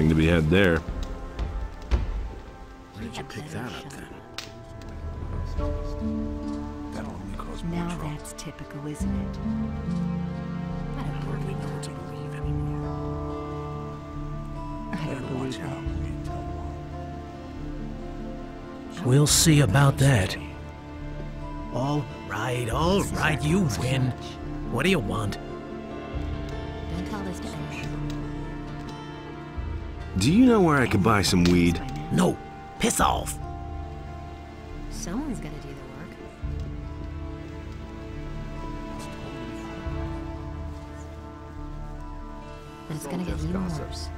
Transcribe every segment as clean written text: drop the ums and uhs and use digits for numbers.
Nothing to be had there. Where did you pick that up then? That'll only cause more trouble. Now that's typical, isn't it? I hardly know what to believe anymore. I don't believe Watch that. out. We'll see about that. All right, you win. What do you want? Don't tell this to anyone. Do you know where I could buy some weed? No, piss off. Someone's gonna do the work. And it's gonna get even worse.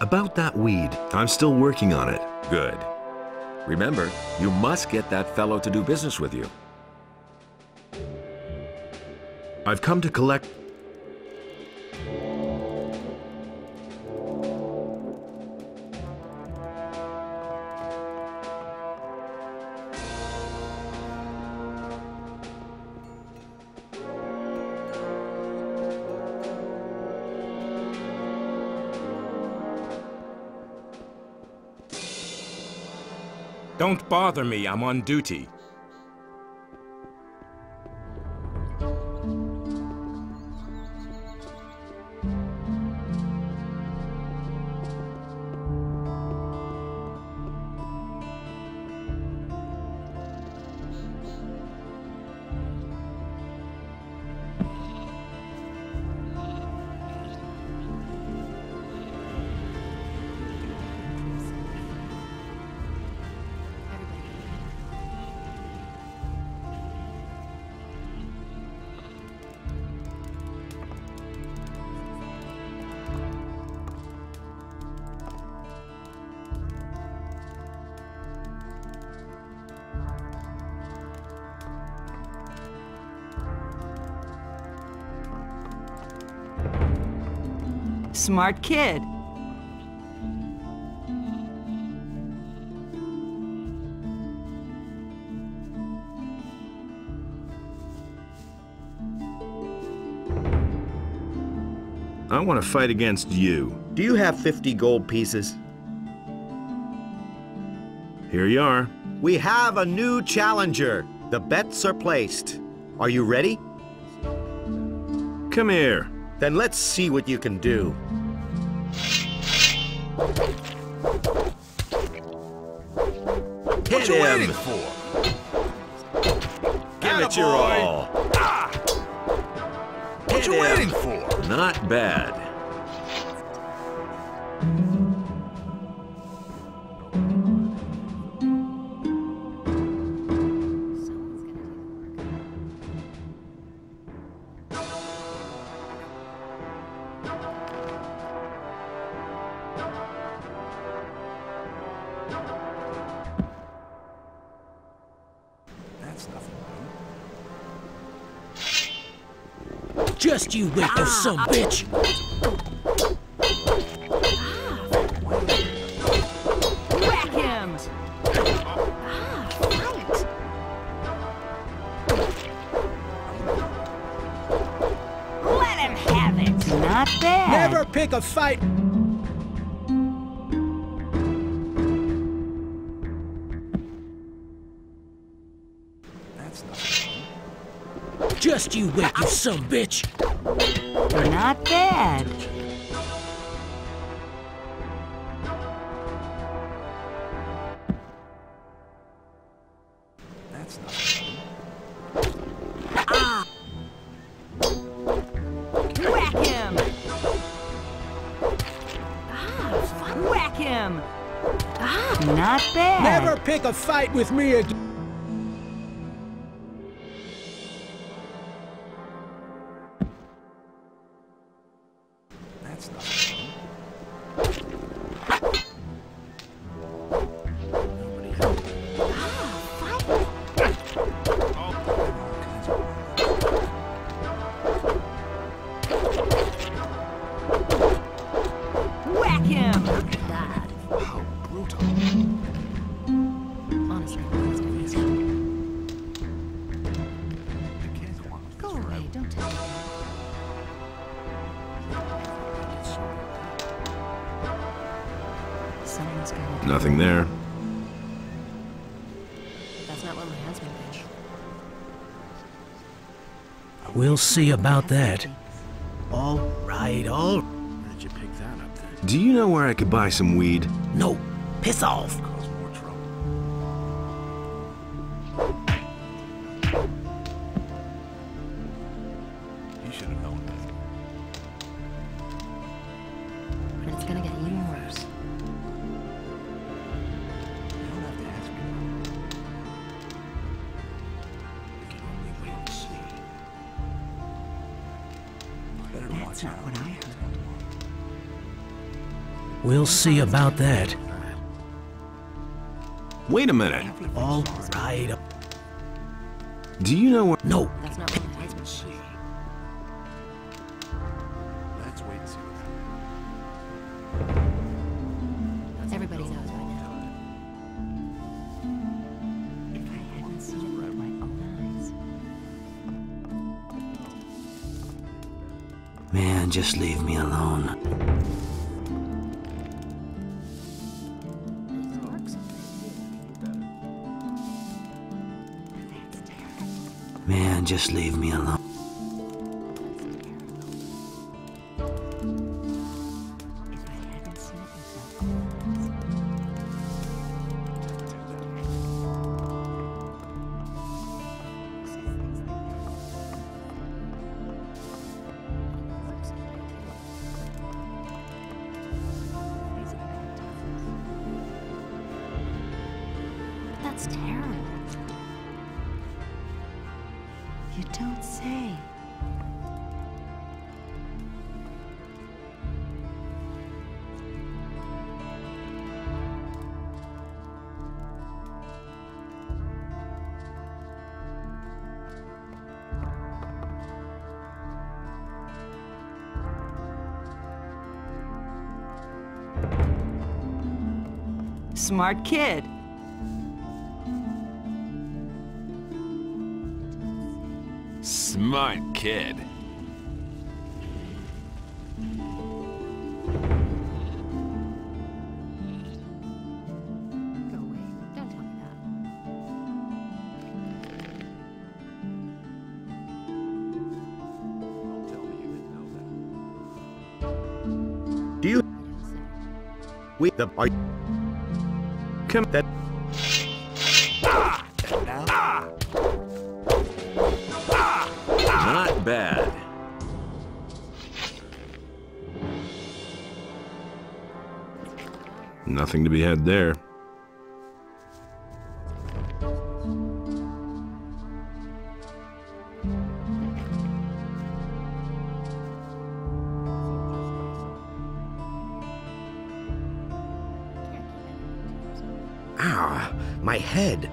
About that weed, I'm still working on it. Good. Remember, you must get that fellow to do business with you. I've come to collect... Don't bother me, I'm on duty. Smart kid. I want to fight against you. Do you have 50 gold pieces? Here you are. We have a new challenger. The bets are placed. Are you ready? Come here. Then let's see what you can do. What you waiting for? Give it your all. What you waiting for? Not bad. That's nothing Just you wait, you son of a bitch. Whack him! Let him have it! Not bad! Never pick a fight. That's nothing Just you wait, you son of a bitch. Not bad. That's nothing Whack him! Whack him! him! Ah, not bad. Never pick a fight with me again. That's not. Whack him! Bad. How brutal. Honestly, it's easy. The kids want Go away, don't tell me. Someone's gonna. Nothing there. That's not what my husband thinks. We'll see about that. All right, all. Where did you pick that up then? Do you know where I could buy some weed? No, piss off. Cause more trouble. You should have known better. And it's gonna get even worse. You don't have to ask me. We can only wait and see. Better to watch out. What I heard. We'll see about that. Wait a minute. All right. Do you know where... No, That's not what my husband See. Let's wait and see what happens. Everybody knows by now. If I hadn't seen it with my own eyes. man, just leave me alone. Man, just leave me alone. That's terrible. You don't say. Smart kid. Smart kid. Go away. Don't tell me that. Don't tell me you didn't know that. Do you... I don't say. We... The... Are... Come... That... Not bad. Nothing to be had there. Ah, my head.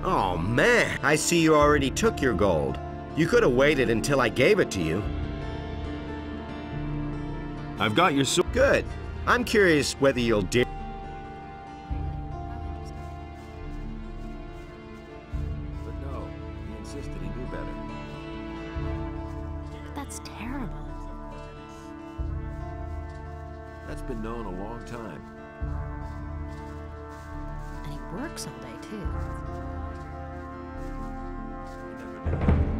Oh, man. I see you already took your gold. You could have waited until I gave it to you. I've got your sword. Good. I'm curious whether you'll dare... But no, he insisted he knew better. That's terrible. That's been known a long time. And he works all day, too. You never knew.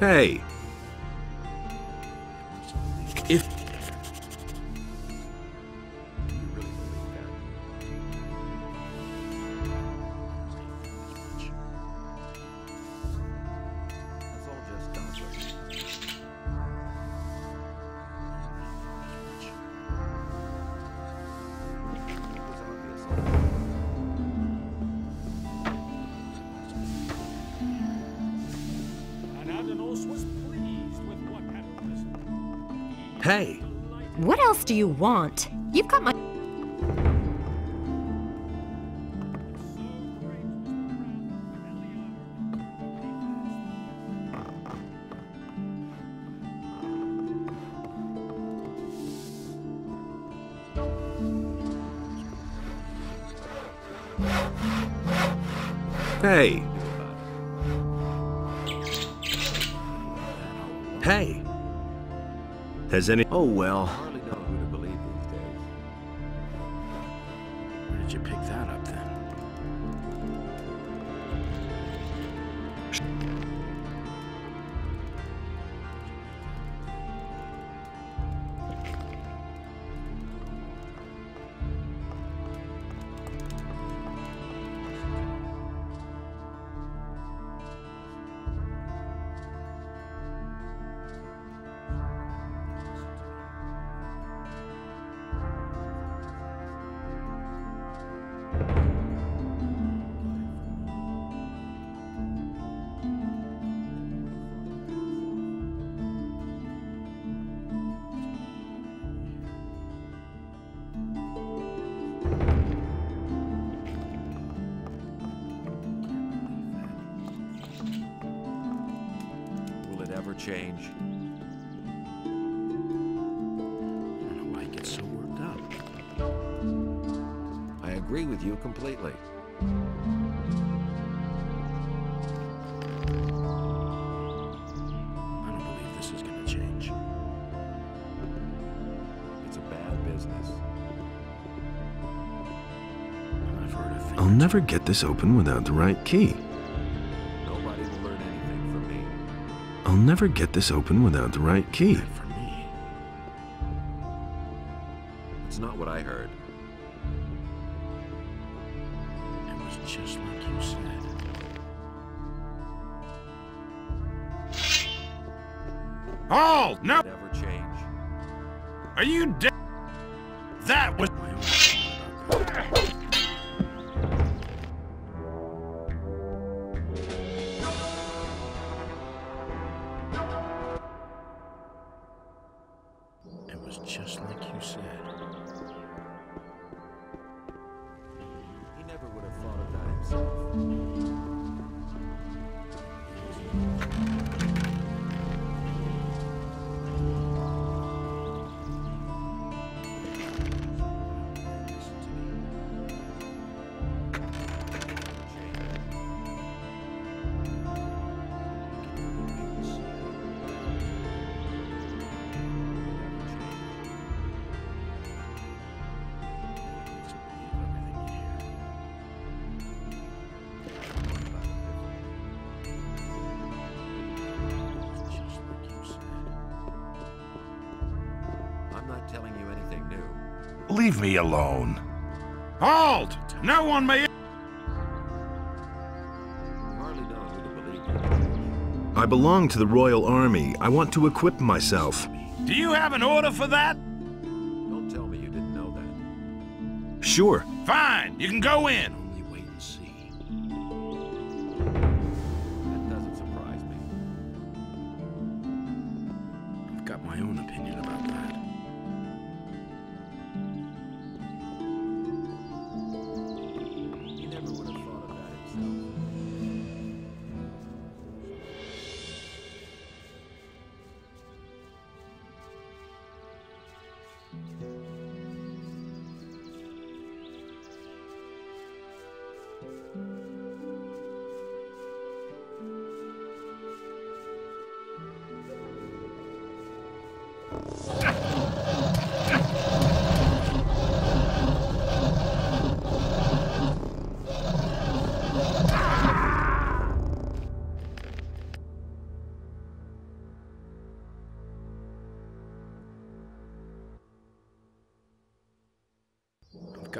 Hey, If That's all just gossip. It was obvious. and Adanos was pleased with what had arisen. hey, What else do you want? You've got my. hey, hey. Has any... Oh, well. I hardly know who to believe these days. Where did you pick that up then? Will it ever change? I don't know why you get so worked up. I agree with you completely. I don't believe this is gonna change. It's a bad business. I've heard of things. I'll never get this open without the right key. Nobody will learn anything from me. I'll never get this open without the right key. Not for me. It's not what I heard. It was just like you said. Oh, no! Will it ever change? Are you dead? That was... My own opinion about that. It was just like you said. He never would have thought of that himself. I'm not telling you anything new. Leave me alone. Halt! No one may... You hardly know who to believe. I belong to the Royal Army. I want to equip myself. Do you have an order for that? Don't tell me you didn't know that. Sure. Fine, you can go in. Only wait and see. That doesn't surprise me. I've got my own opinion about that. He never would have thought of that himself.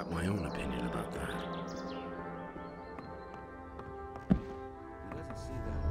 got my own opinion about that. He doesn't see that.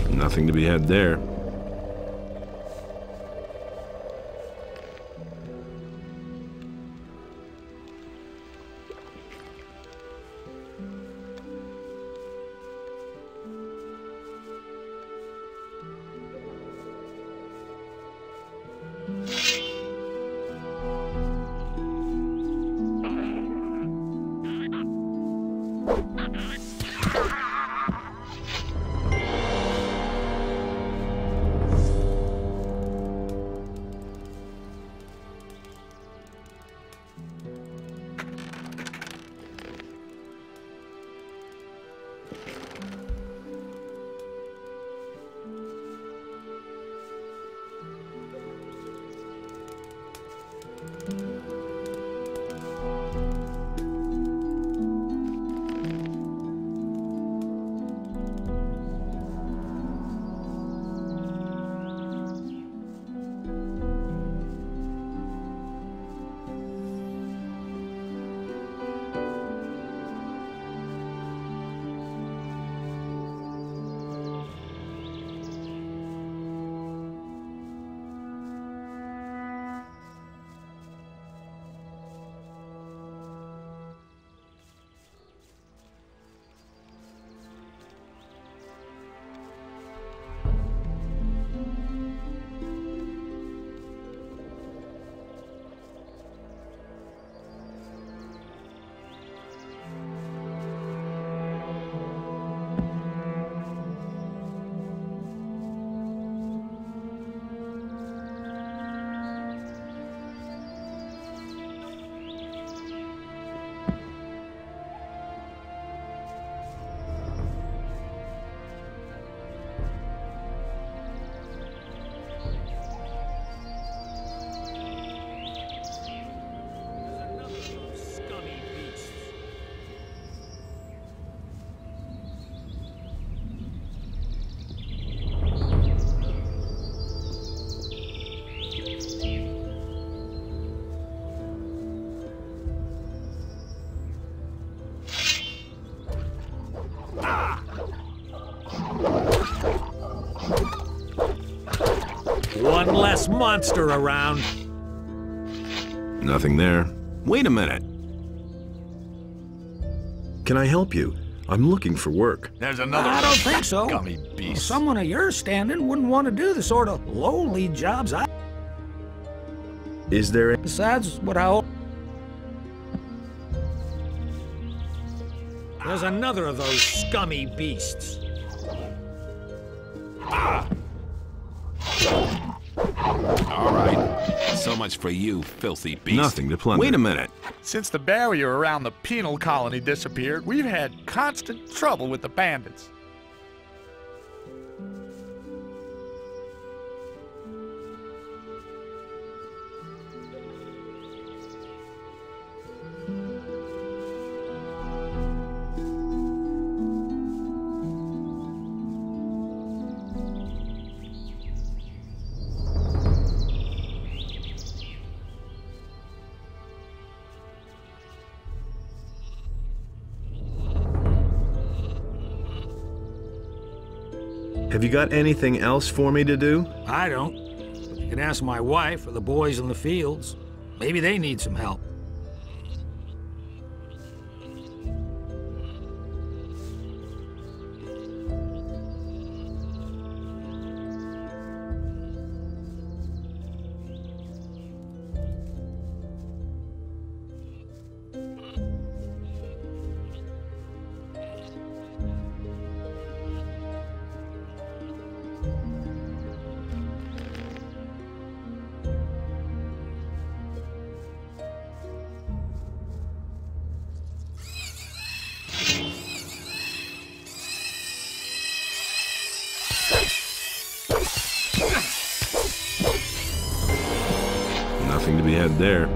Nothing to be had there. One less monster around. Nothing there. Wait a minute. Can I help you? I'm looking for work. There's another. I don't think so. Gummy beast. Someone of your standing wouldn't want to do the sort of lowly jobs I... Is there a... Besides what I... There's another of those scummy beasts. All right. So much for you, filthy beast. Nothing to plunder. Wait a minute. Since the barrier around the penal colony disappeared, we've had constant trouble with the bandits. Have you got anything else for me to do? I don't. But you can ask my wife or the boys in the fields. Maybe they need some help. Nothing to be had there.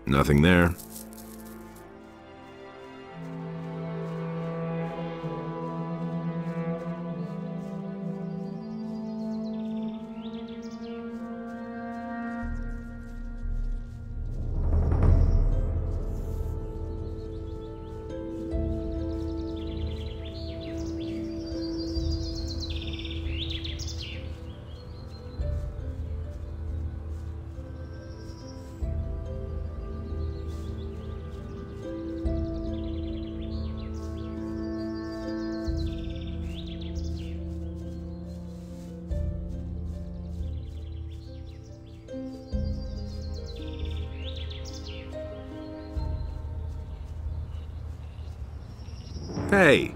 Nothing there. Hey!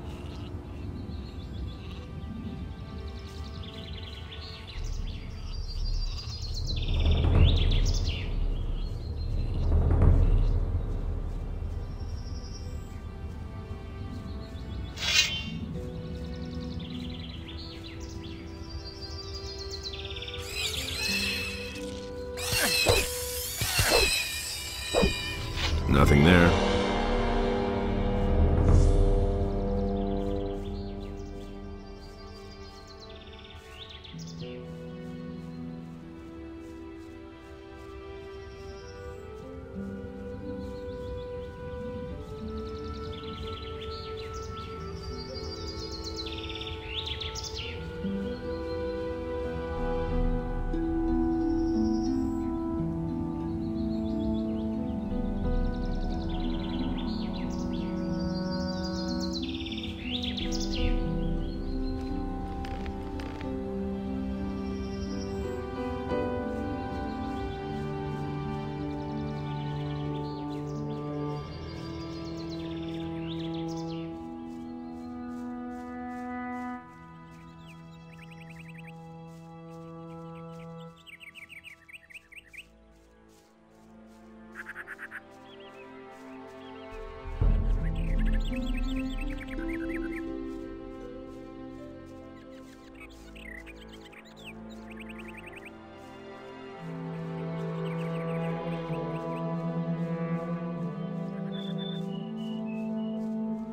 Nothing there.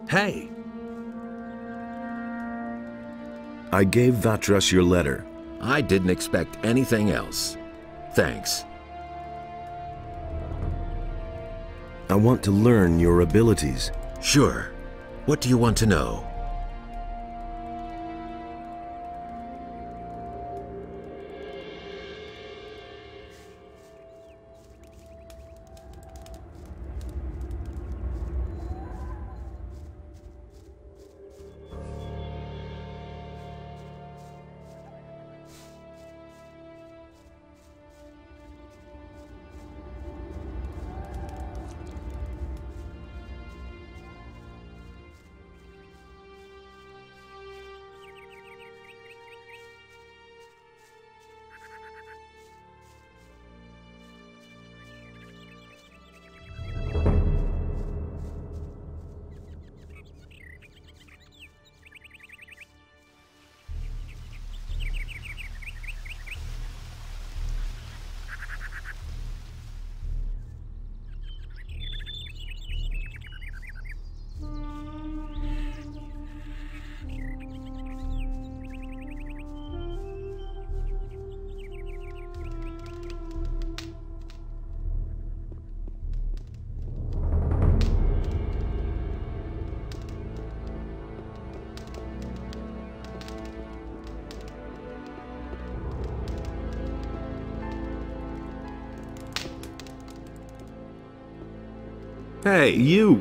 Hey! I gave Vatras your letter. I didn't expect anything else. Thanks. I want to learn your abilities. Sure. What do you want to know? Hey, you!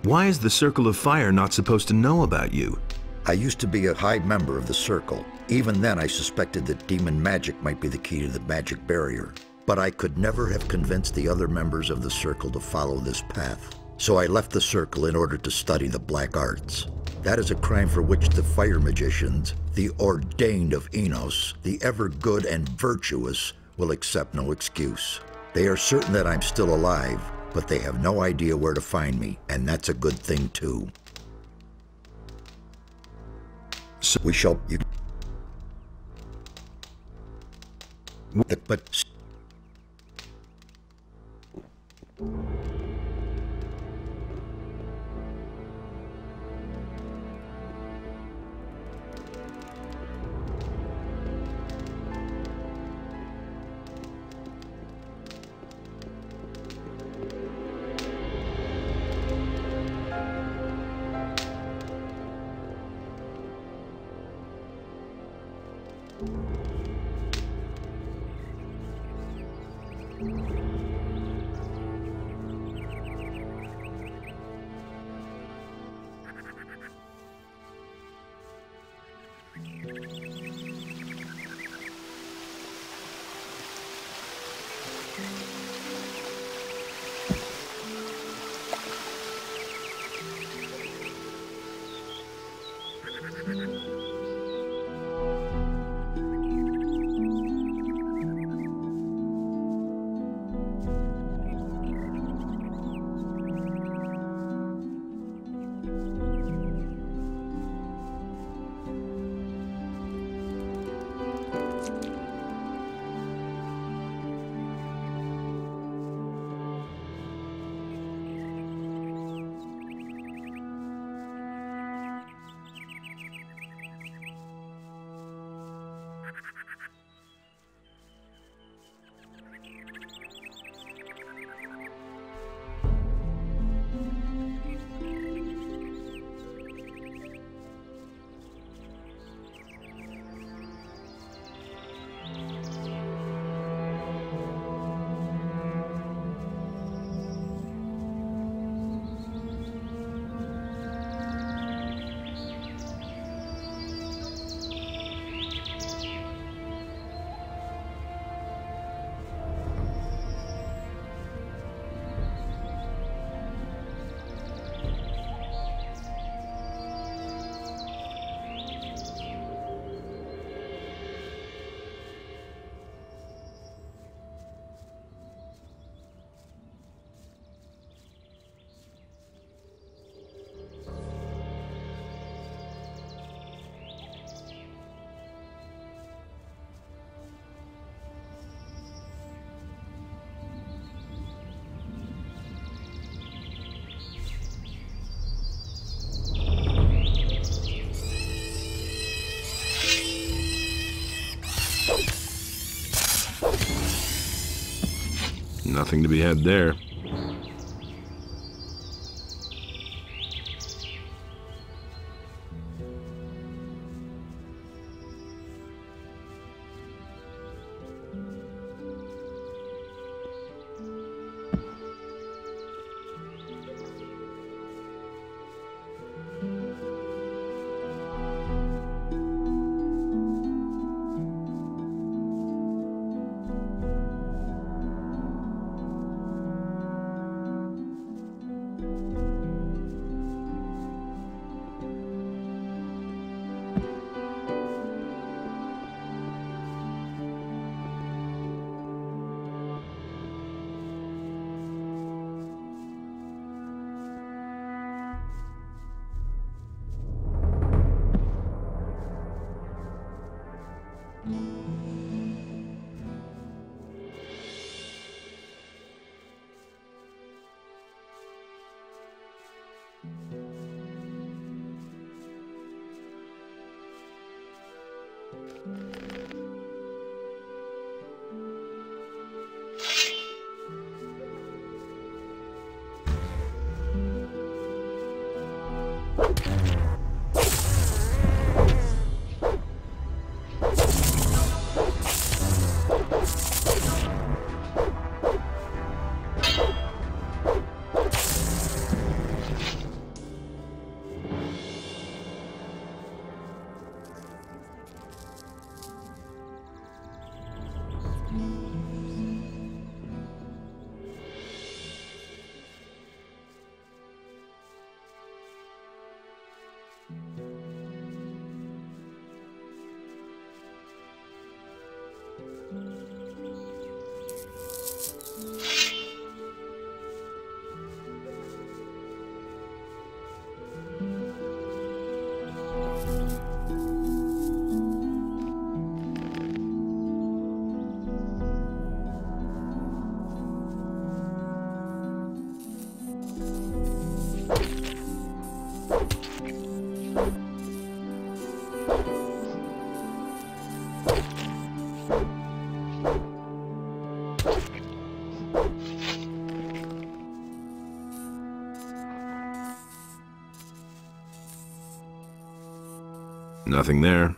Why is the Circle of Fire not supposed to know about you? I used to be a high member of the Circle. Even then I suspected that demon magic might be the key to the magic barrier. But I could never have convinced the other members of the Circle to follow this path. So I left the Circle in order to study the black arts. That is a crime for which the fire magicians, the ordained of Enos, the ever good and virtuous, will accept no excuse. They are certain that I'm still alive, but they have no idea where to find me, and that's a good thing too. So we shall... But... Nothing to be had there. Nothing there.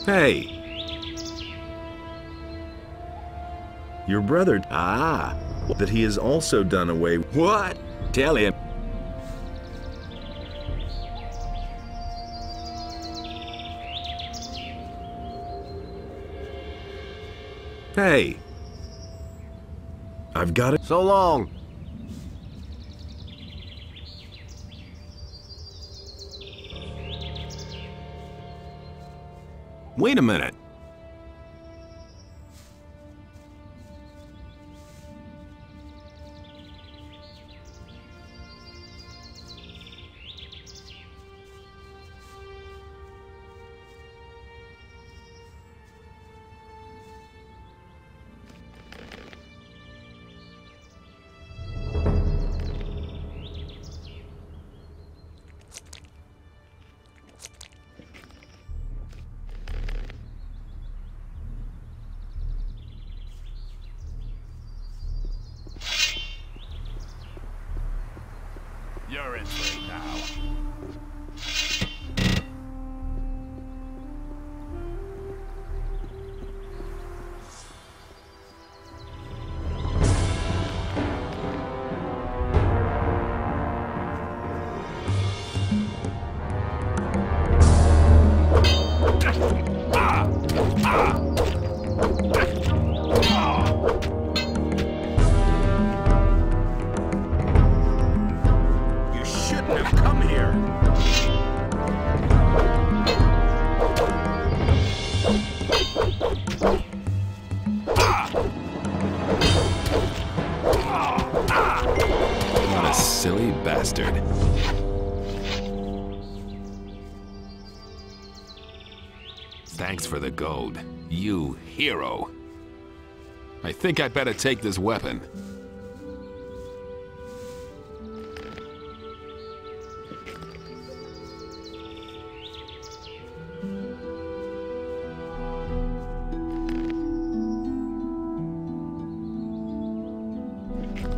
Hey! Your brother... Ah! that he has also done away with. What? Tell him. Hey! I've got it. So long. Wait a minute. You're in for it now. You shouldn't have come here. What a silly bastard. Thanks for the gold, you hero. I think I'd better take this weapon.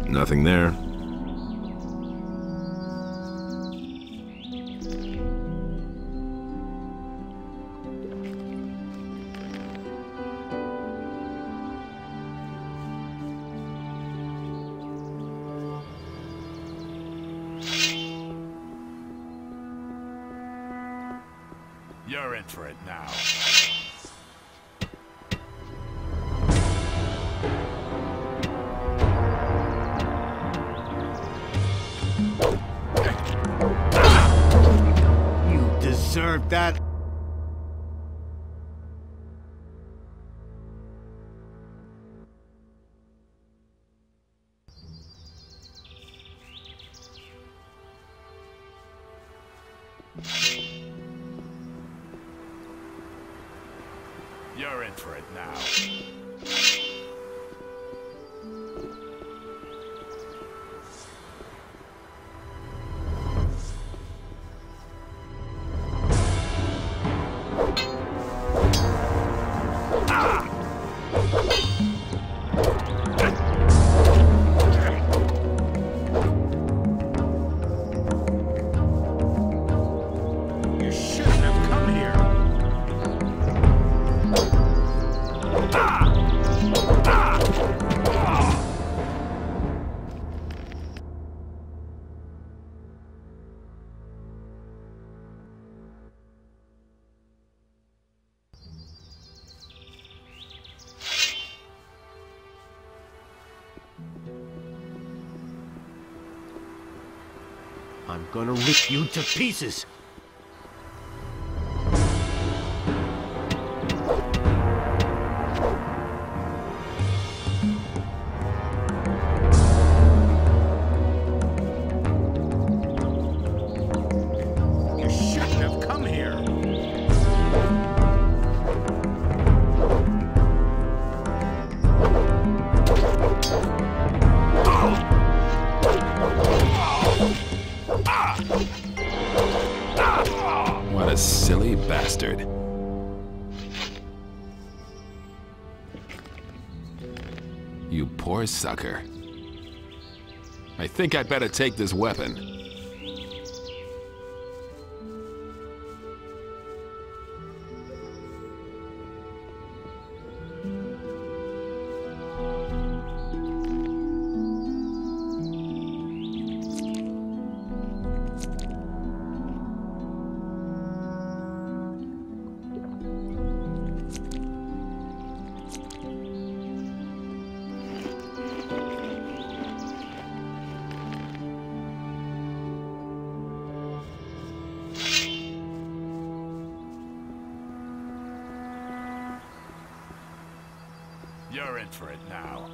Nothing there. You're in for it now. You deserve that. You're in for it now. You shouldn't have come here. I'm gonna rip you to pieces. You shouldn't have come here. What a silly bastard. You poor sucker. I think I'd better take this weapon. You're in for it now.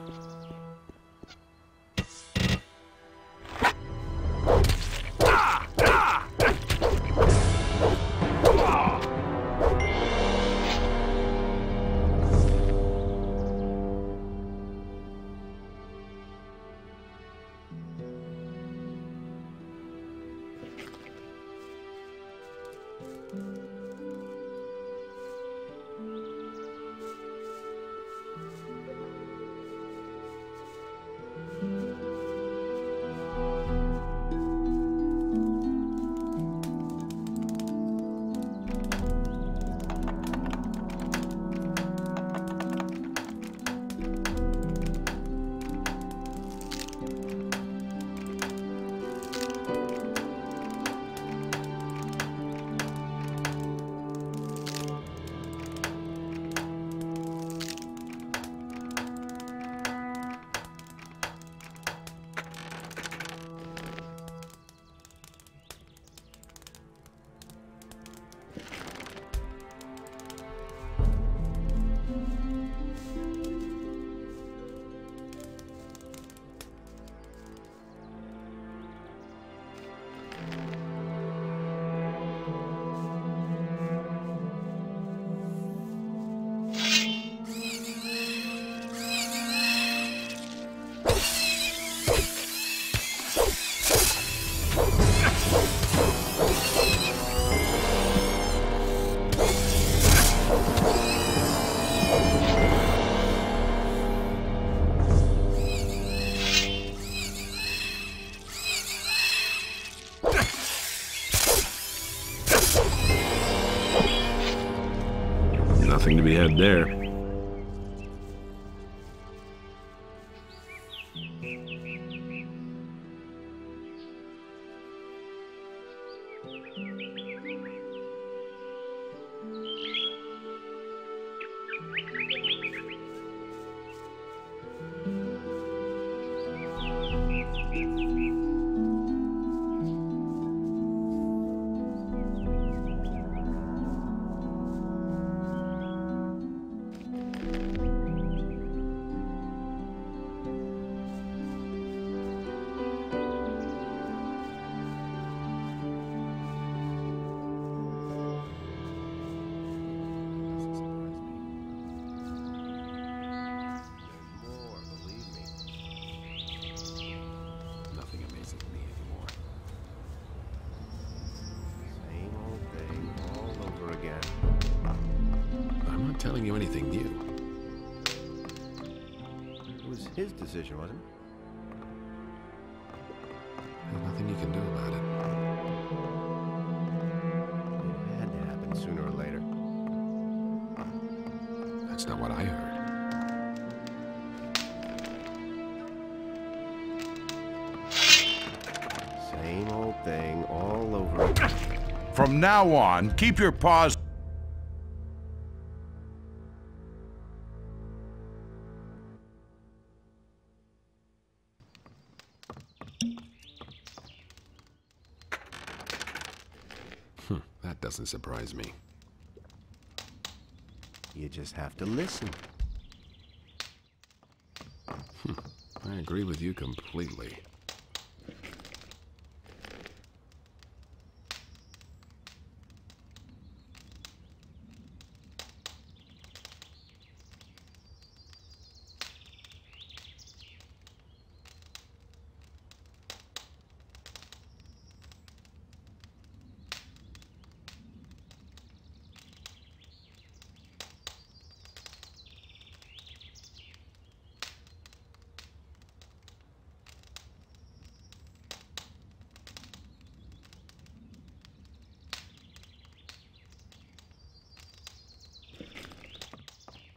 Nothing to be had there. Telling you anything new. It was his decision, wasn't it? There's nothing you can do about it. It had to happen sooner or later. That's not what I heard. Same old thing all over again. From now on, keep your paws. That doesn't surprise me. You just have to listen. I agree with you completely.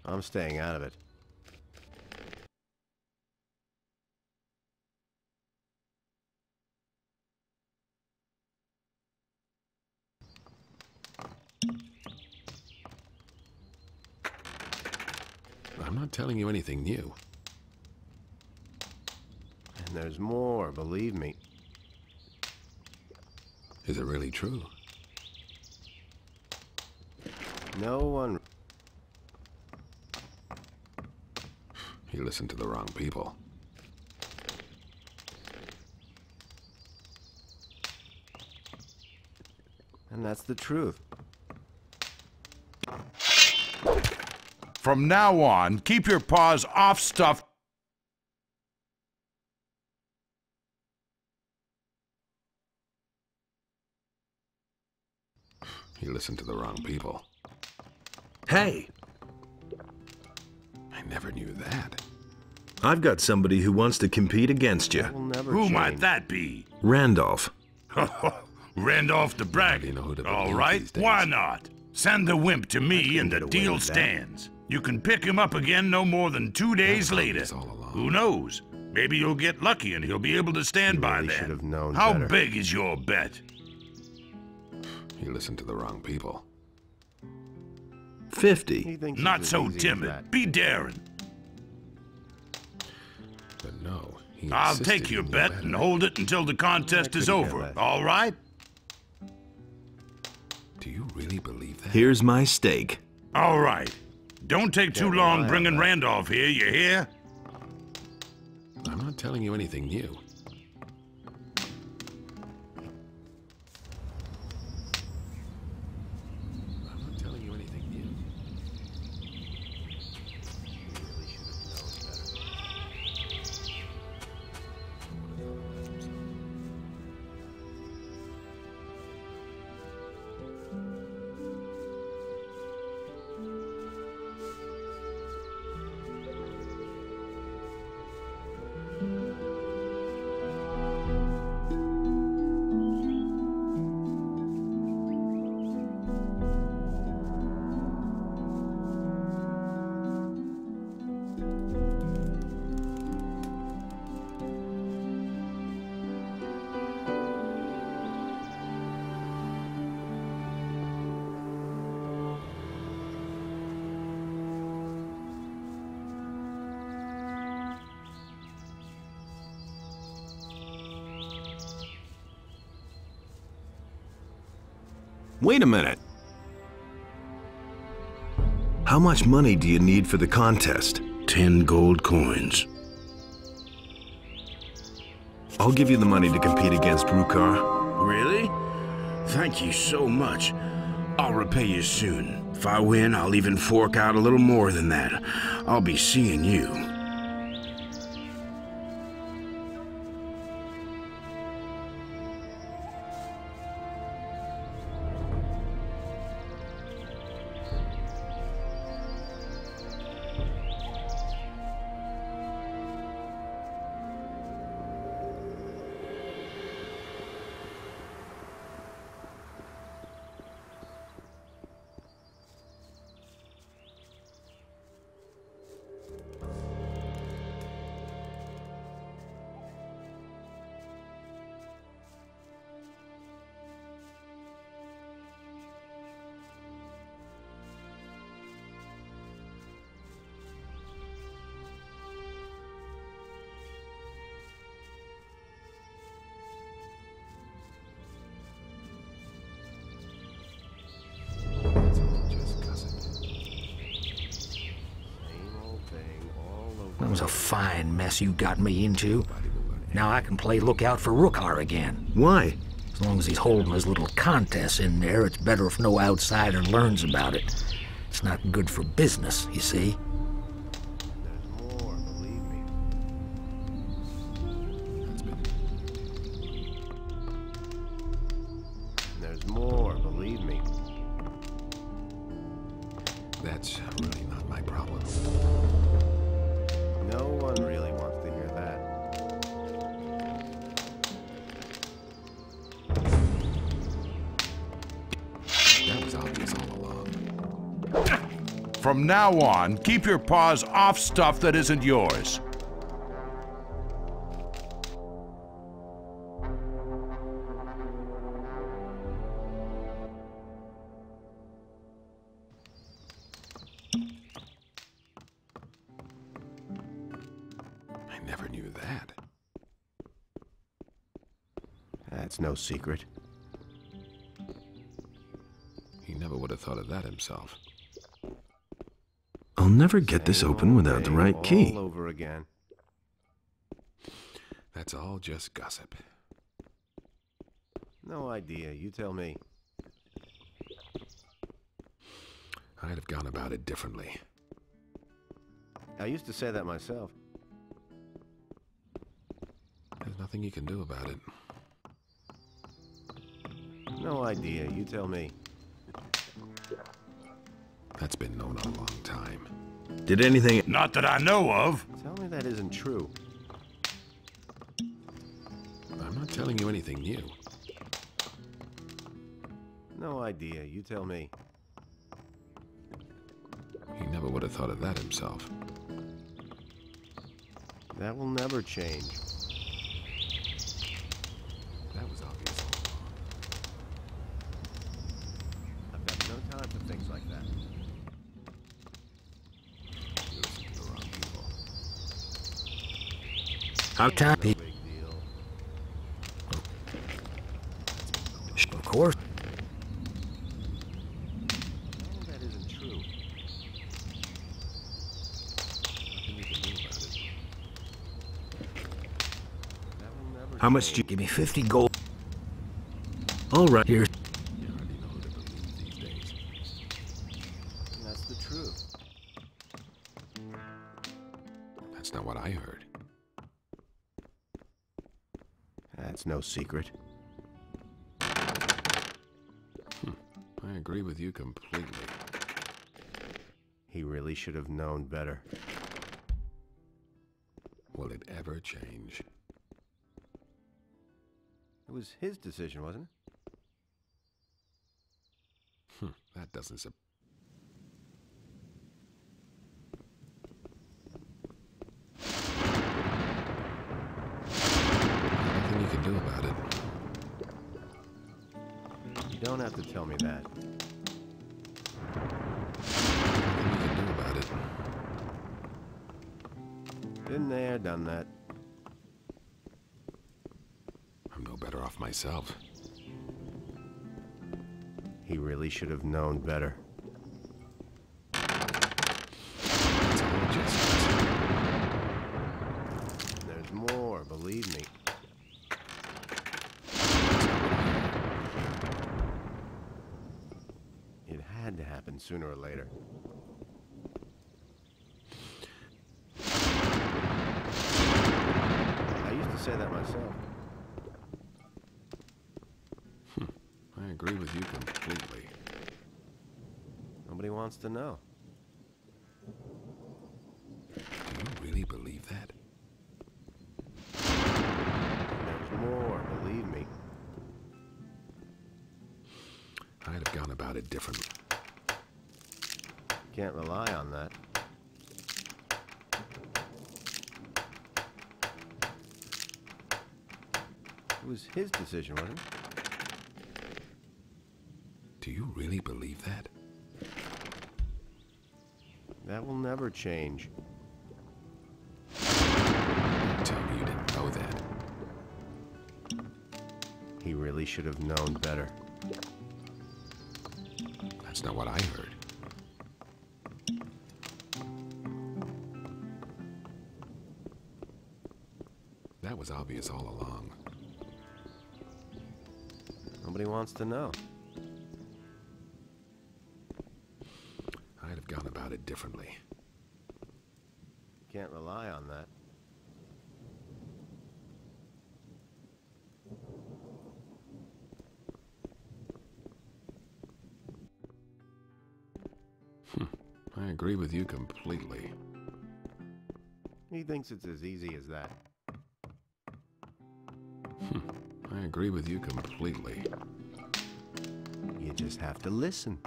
I'm staying out of it. I'm not telling you anything new. And there's more, believe me. Is it really true? No one... You listened to the wrong people. And that's the truth. From now on, keep your paws off stuff. You listened to the wrong people. Hey, I never knew that. I've got somebody who wants to compete against you. Will never Who change. might that be? Randolph. Randolph the You Braggart. know who to All believe right, these days. why not? Send the wimp to me and the get away deal with that. stands. You can pick him up again no more than 2 days That later. is all along. Who knows? Maybe you'll get lucky and he'll be able to stand by really then. should have known How better. big is your bet? You listened to the wrong people. 50. He thinks Not he's as so easy as timid. that. Be daring. But no, he I'll insisted take your he knew bet better. and hold it until the contest is couldn't care over. less. All right? Do you really believe that? Here's my stake. All right. Don't take too Can't long rely on bringing that. Randolph here, you hear? I'm not telling you anything new. I'm not telling you anything new. Wait a minute. How much money do you need for the contest? 10 gold coins. I'll give you the money to compete against Rukar. Really? Thank you so much. I'll repay you soon. If I win, I'll even fork out a little more than that. I'll be seeing you. That was a fine mess you got me into. Now I can play lookout for Rukar again. Why? As long as he's holding his little contests in there, it's better if no outsider learns about it. It's not good for business, you see. There's more, believe me. There's more, believe me. That's really not my problem. No one really wants to hear that. That was obvious all along. From now on, keep your paws off stuff that isn't yours. I never knew that. That's no secret. He never would have thought of that himself. I'll never get this open without the right key. All over again. That's all just gossip. No idea. You tell me. I'd have gone about it differently. I used to say that myself. There's nothing you can do about it. No idea. You tell me. That's been known a long time. Did anything... Not that I know of. Tell me that isn't true. I'm not telling you anything new. No idea. You tell me. He never would have thought of that himself. That will never change. That was obvious all along. I've got no time for things like that. You listen to the wrong people. How time? No big deal. Of course. Tell me that isn't true. Nothing you can do about it. That will never How much change. do you... Give me 50 gold. All right. Here. You already know who to believe these days. And that's the truth. That's not what I heard. That's no secret. I agree with you completely. He really should have known better. Will it ever change? It was his decision, wasn't it? That doesn't surprise. Nothing you can do about it. You don't have to tell me that. Nothing you can do about it. Been there, done that. I'm no better off myself. He really should have known better. It's all just gossip. There's more, believe me. It had to happen sooner or later. I used to say that myself. I agree with you completely. Nobody wants to know. Do you really believe that? There's more, believe me. I'd have gone about it differently. Can't rely on that. It was his decision, wasn't it? Do you really believe that? That will never change. Tell me you didn't know that. He really should have known better. That's not what I heard. That was obvious all along. Nobody wants to know. I'd have gone about it differently. Can't rely on that. I agree with you completely. He thinks it's as easy as that. I agree with you completely. You just have to listen.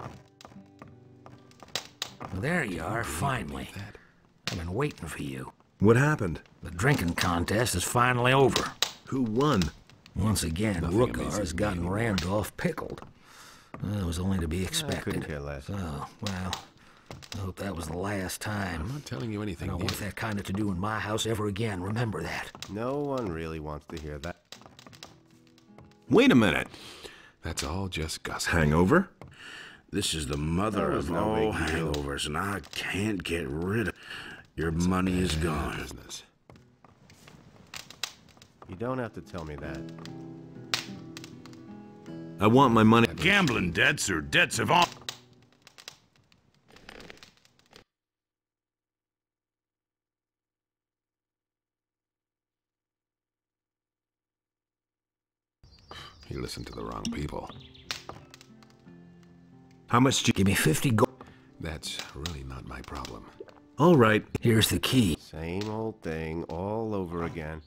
Well, there you are, finally. That. I've been waiting for you. What happened? The drinking contest is finally over. Who won? Once again, Nothing Rookar amazes has me gotten anymore. Randolph pickled. It was only to be expected. couldn't care less. Oh, well, I hope that was the last time. I'm not telling you I anything don't new. want that kind of to do in my house ever again. Remember that. No one really wants to hear that. Wait a minute. That's all just gossip. Hangover? This is the mother of all hangovers, and I can't get rid of it. Your money is gone. Business. You don't have to tell me that. I want my money. Gambling debts or debts of all. You listen to the wrong people. How much do you Give me 50 gold. That's really not my problem. All right. Here's the key. Same old thing all over again.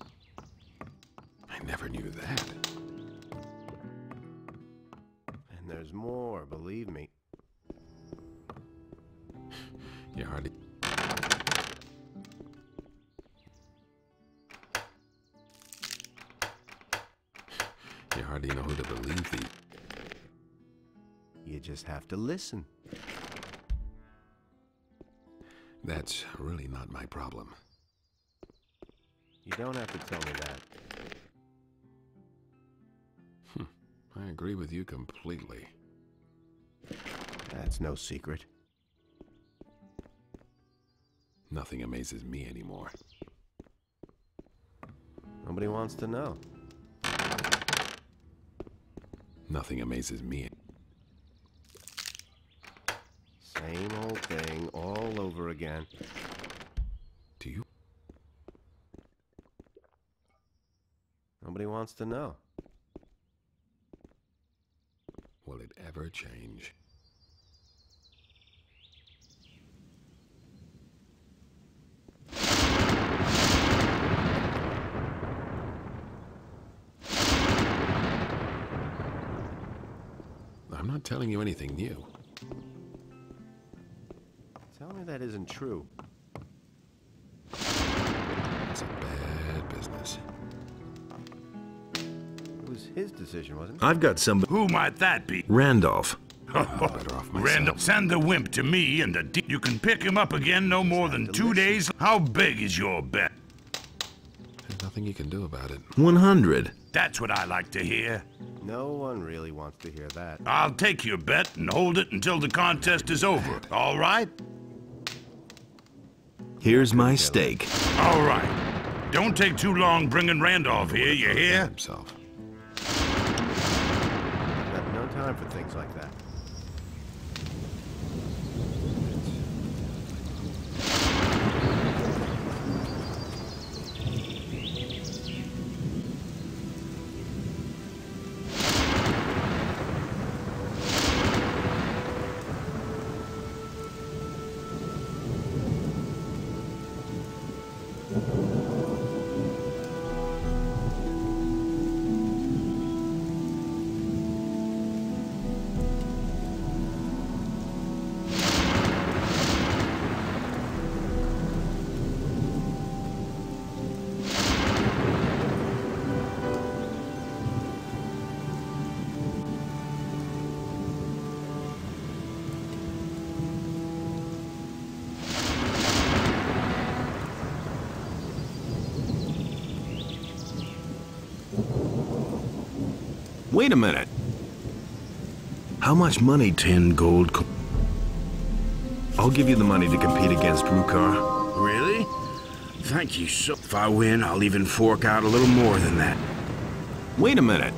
I never knew that. And there's more, believe me. You hardly... You hardly know who to believe these. You just have to listen. That's really not my problem. You don't have to tell me that. I agree with you completely. That's no secret. Nothing amazes me anymore. Nobody wants to know. Nothing amazes me. Same old thing all over again. Do you? Nobody wants to know. Will it ever change? I'm not telling you anything new. Tell me that isn't true. It's a bad business. It was his decision, wasn't it? I've got somebody. Who might that be? Randolph. I'm better off myself. Randall, send the wimp to me, and you can pick him up again no more than 2 days. How big is your bet? There's nothing you can do about it. 100. That's what I like to hear. No one really wants to hear that. I'll take your bet and hold it until the contest is over. All right? Here's my stake. All right. Don't take too long bringing Randolph here, you hear? Himself. I've got no time for things like that. Wait a minute. How much money? 10 gold. I'll give you the money to compete against Rukar. Really? Thank you so. If I win, I'll even fork out a little more than that. Wait a minute.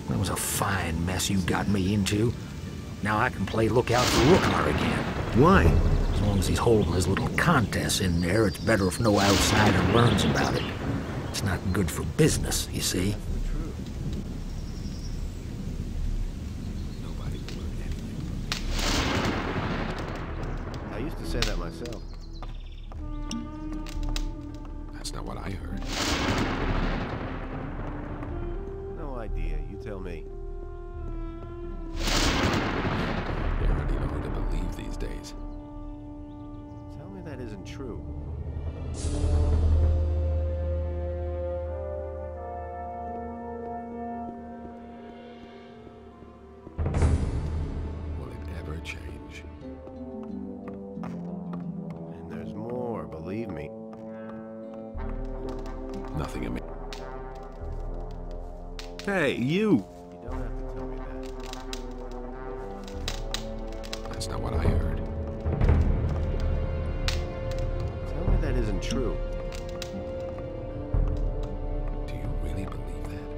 That was a fine mess you got me into. Now I can play lookout for Rukar again. Why? It's long as he's holding his little contests in there, it's better if no outsider learns about it. It's not good for business, you see. Nobody will learn anything. I used to say that myself. That's not what I heard. No idea. You tell me. You hardly know who to believe these days. Tell me that isn't true. Will it ever change? And there's more, believe me. Nothing in me. Hey, you! You don't have to tell me that. That's not what I heard. Tell me that isn't true. Do you really believe that?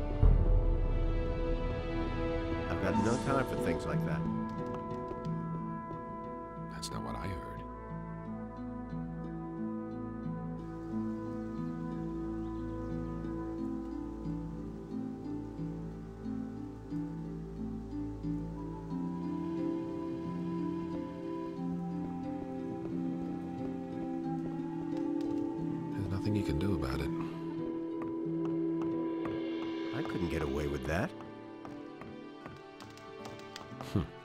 I've got no time for things like that. That's not what I heard. There's nothing you can do about it. I couldn't get away with that.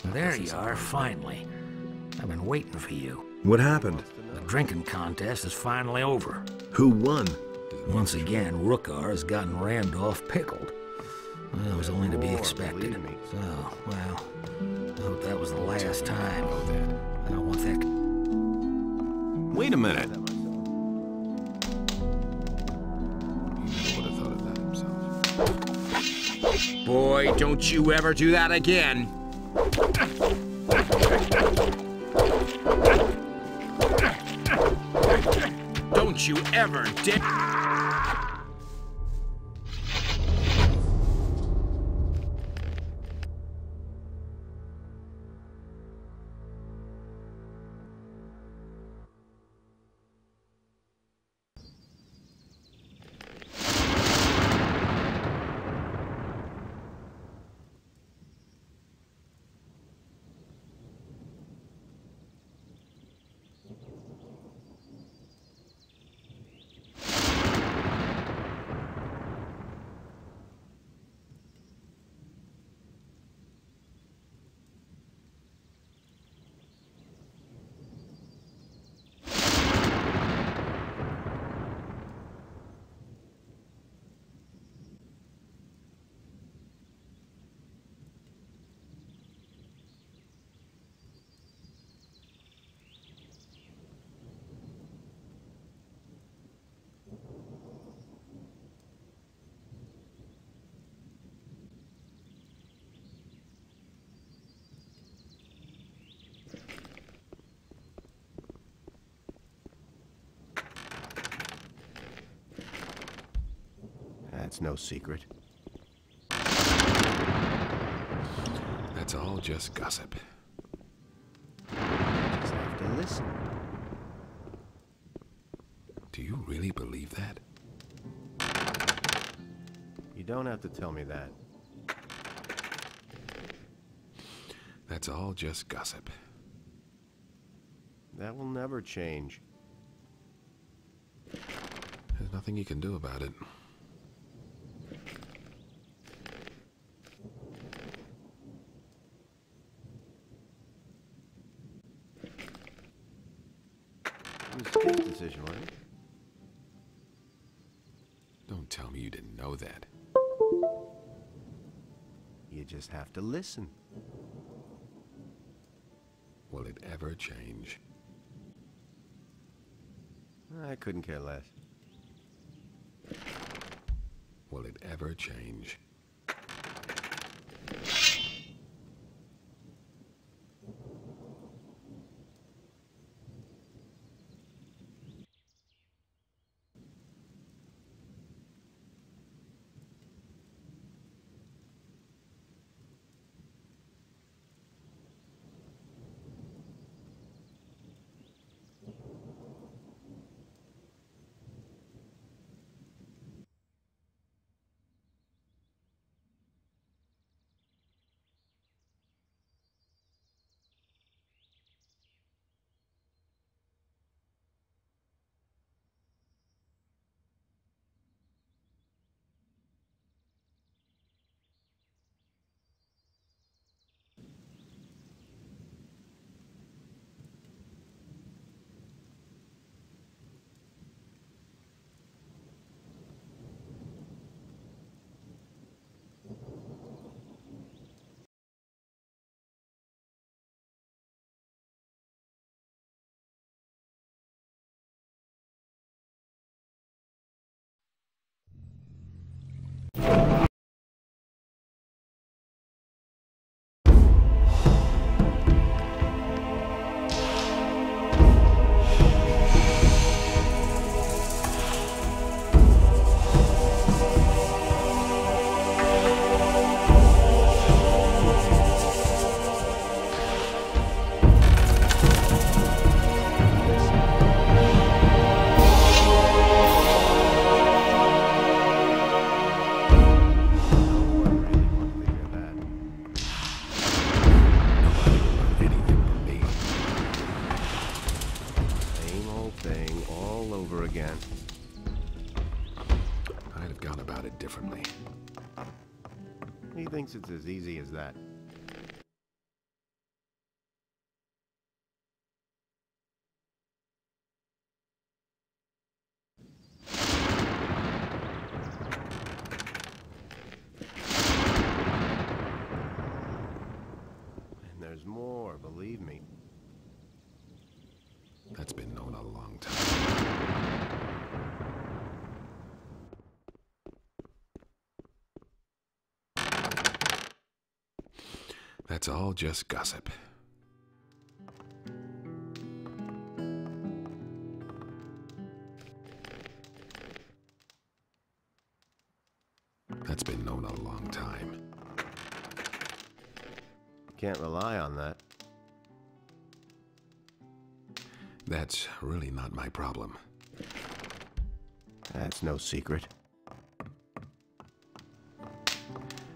There you are, finally. I've been waiting for you. What happened? The drinking contest is finally over. Who won? Once again, Rookar has gotten Randolph pickled. Well, it was only to be expected. believe me. So, well, I hope that was the last time. I don't want that. Wait a minute. He never would have thought of that himself. Boy, don't you ever do that again. Don't you ever dare. That's no secret. That's all just gossip. You just have to listen. Do you really believe that? You don't have to tell me that. That's all just gossip. That will never change. There's nothing you can do about it. It was his decision, wasn't it? Don't tell me you didn't know that. You just have to listen. Will it ever change? I couldn't care less. Will it ever change? He thinks it's as easy as that. And there's more, believe me. That's been known a long time. That's all just gossip. That's been known a long time. Can't rely on that. That's really not my problem. That's no secret.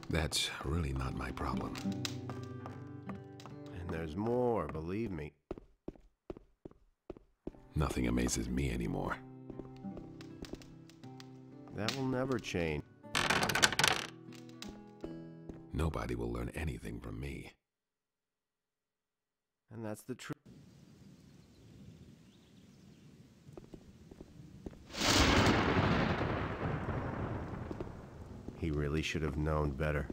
That's really not my problem. And there's more, believe me. Nothing amazes me anymore. That will never change. Nobody will learn anything from me. And that's the truth. He really should have known better.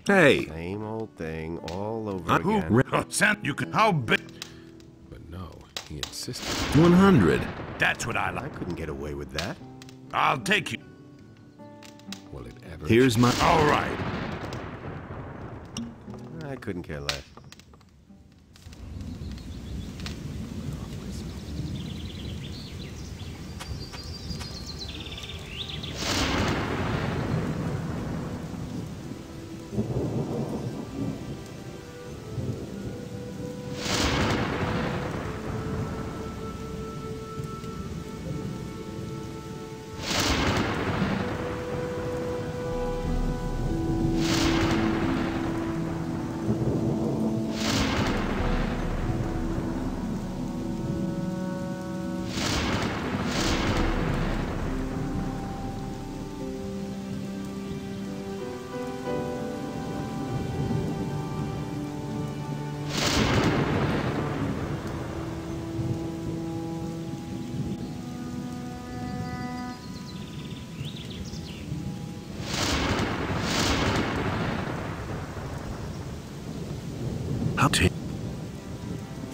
Hey! Same old thing all over again. You can. How big? But no, he insisted. 100. That's what I I like. couldn't get away with that. I'll take you. Will it ever? Here's my... All right. I couldn't care less.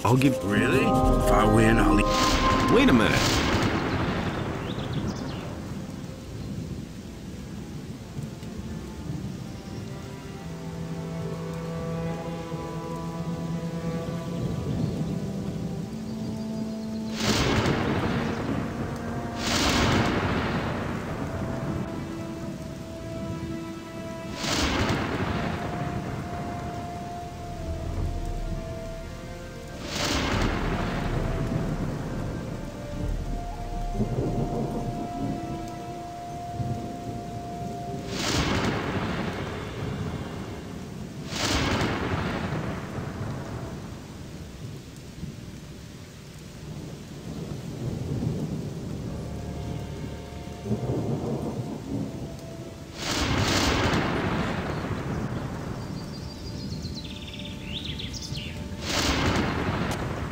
I'll give... Really? If I win, I'll leave. Wait a minute.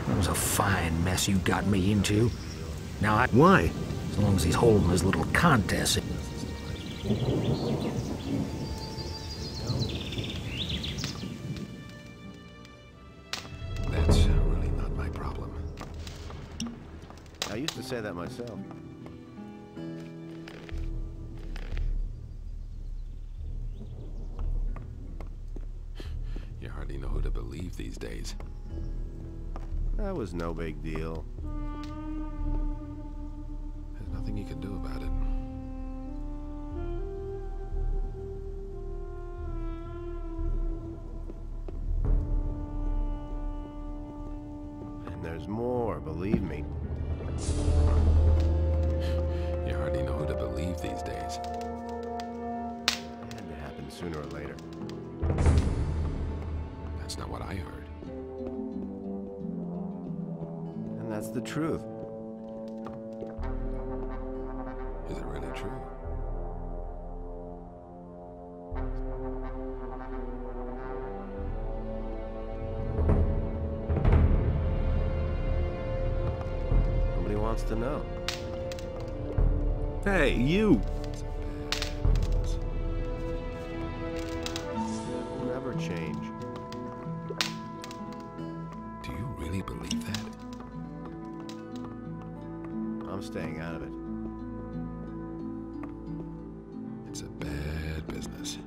That was a fine mess you got me into. Now I... Why? As long as he's holding his little contest. That's really not my problem. I used to say that myself. You hardly know who to believe these days. That was no big deal. There's nothing you can do about it. And there's more, believe me. You hardly know who to believe these days. It had to happen sooner or later. That's not what I heard. And that's the truth. Is it really true? Nobody wants to know. Hey, you! It'll never change. Do you really believe that? I'm staying out of it. It's a bad business.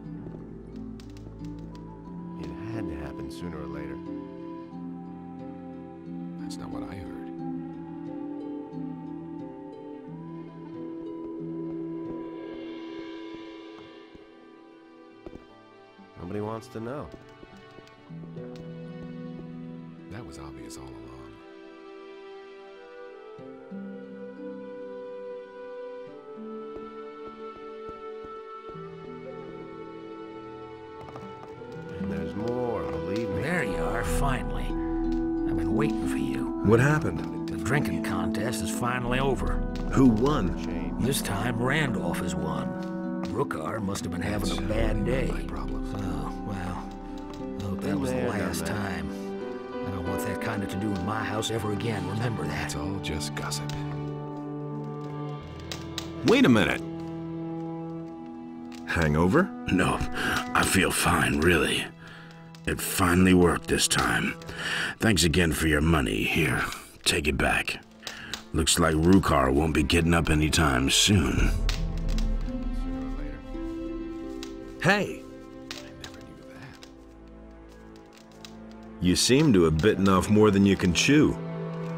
It had to happen sooner or later. That's not what I heard. Nobody wants to know. That was obvious all along. And there's more, believe me. There you are, finally. I've been waiting for you. What happened? The drinking contest is finally over. Who won? This time, Randolph has won. Rookar must have been having a bad day. Oh, well, I hope that was the last time. I don't want that kind of to-do in my house ever again. Remember that. It's all just gossip. Wait a minute. Hangover? No, I feel fine, really. It finally worked this time. Thanks again for your money. Here, take it back. Looks like Rookar won't be getting up anytime soon. Hey! You seem to have bitten off more than you can chew.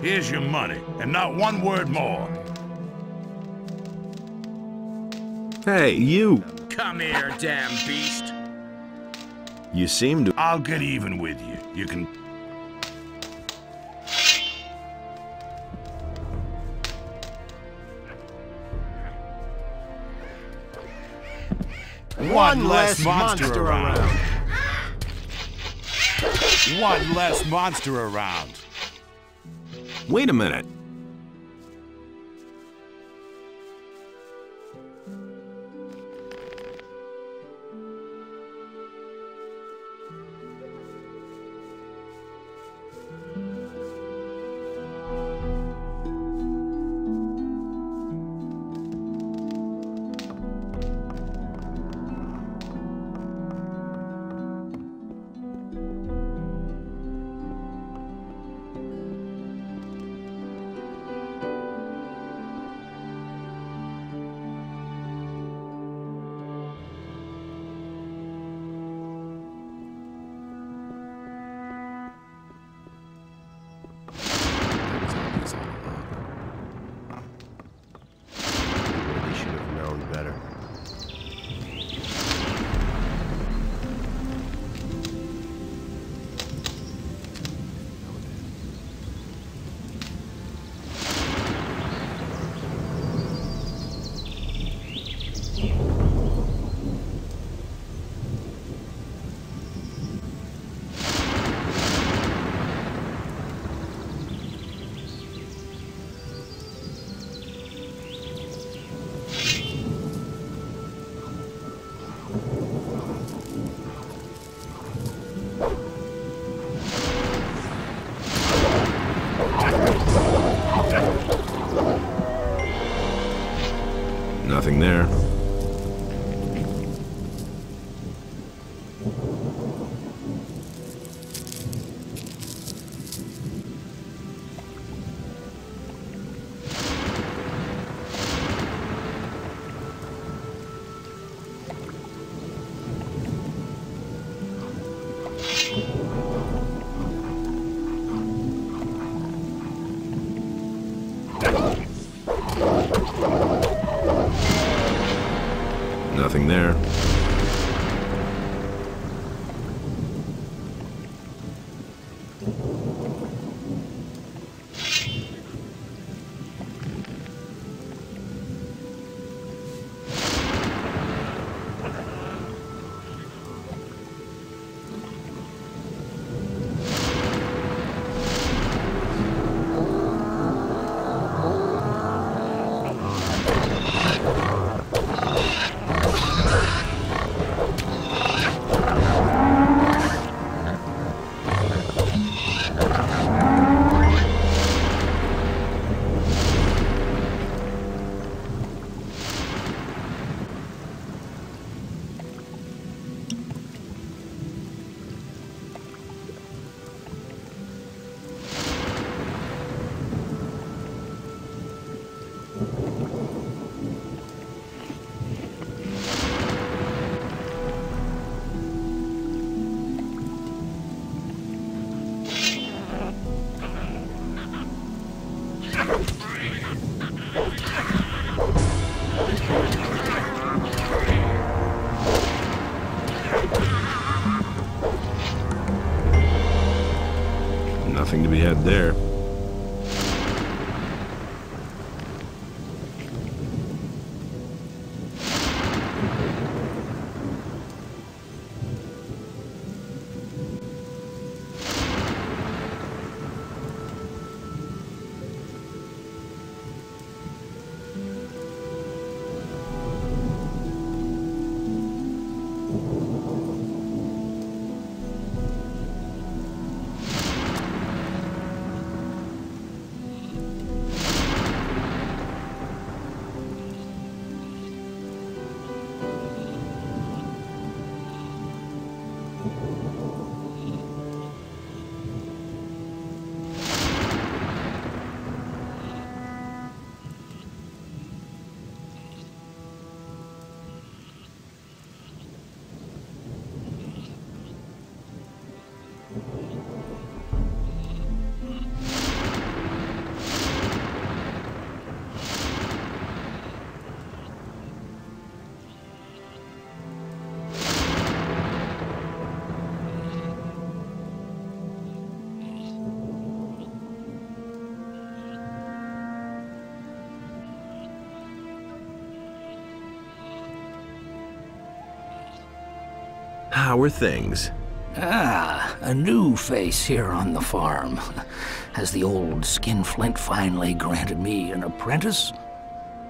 Here's your money, and not one word more. Hey, you! Come here, damn beast! You seem to— I'll get even with you. You can... One less monster around. One less monster around. Wait a minute. Really should have known better. Nothing there. Nothing there. head there. How are things? Ah, a new face here on the farm. Has the old skinflint finally granted me an apprentice?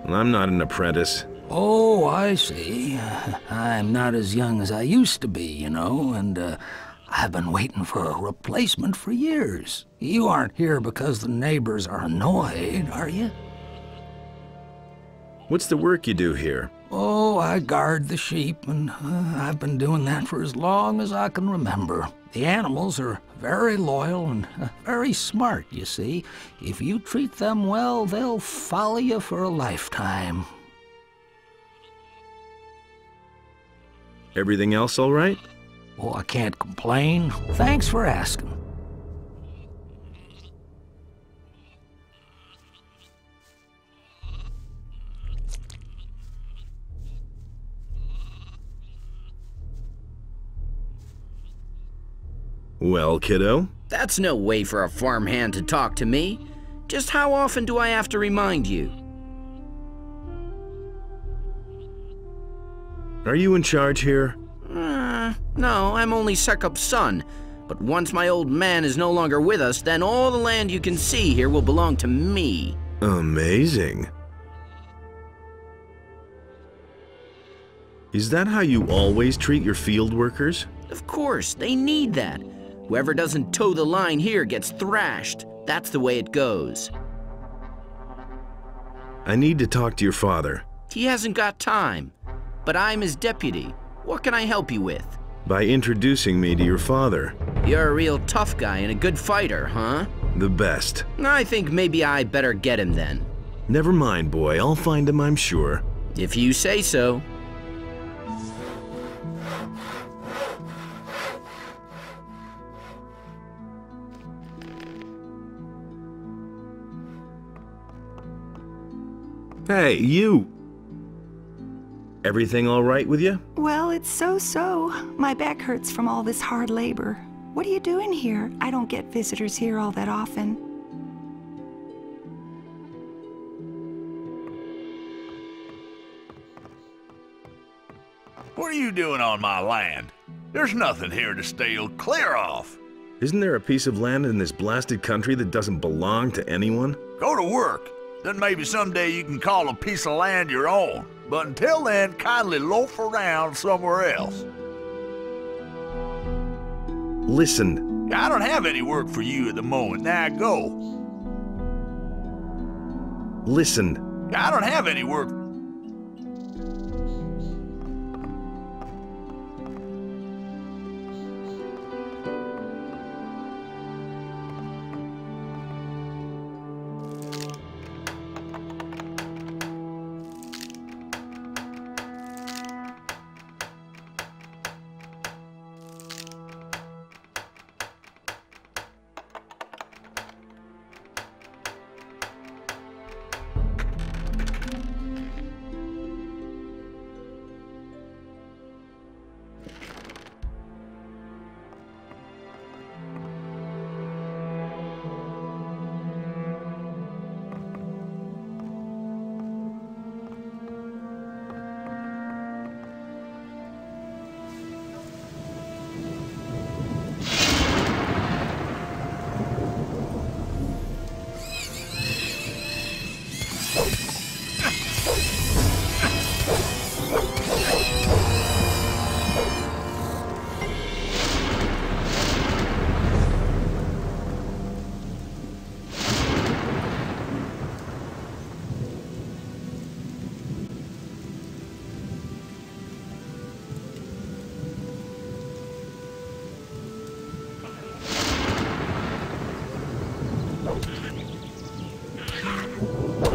I'm not an apprentice. Oh, I see. I'm not as young as I used to be, you know, and I've been waiting for a replacement for years. You aren't here because the neighbors are annoyed, are you? What's the work you do here? Oh, I guard the sheep, and I've been doing that for as long as I can remember. The animals are very loyal and very smart, you see. If you treat them well, they'll follow you for a lifetime. Everything else all right? Oh, I can't complain. Thanks for asking. Well, kiddo? That's no way for a farmhand to talk to me. Just how often do I have to remind you? Are you in charge here? No, I'm only Sekup's son. But once my old man is no longer with us, then all the land you can see here will belong to me. Amazing. Is that how you always treat your field workers? Of course, they need that. Whoever doesn't toe the line here gets thrashed. That's the way it goes. I need to talk to your father. He hasn't got time. But I'm his deputy. What can I help you with? By introducing me to your father. You're a real tough guy and a good fighter, huh? The best. I think maybe I better get him then. Never mind, boy. I'll find him, I'm sure. If you say so. Hey, you! Everything all right with you? Well, it's so-so. My back hurts from all this hard labor. What are you doing here? I don't get visitors here all that often. What are you doing on my land? There's nothing here to steal. Clear off! Isn't there a piece of land in this blasted country that doesn't belong to anyone? Go to work. Then maybe someday you can call a piece of land your own. But until then, kindly loaf around somewhere else. Listen. I don't have any work for you at the moment. Now go. Listen. I don't have any work.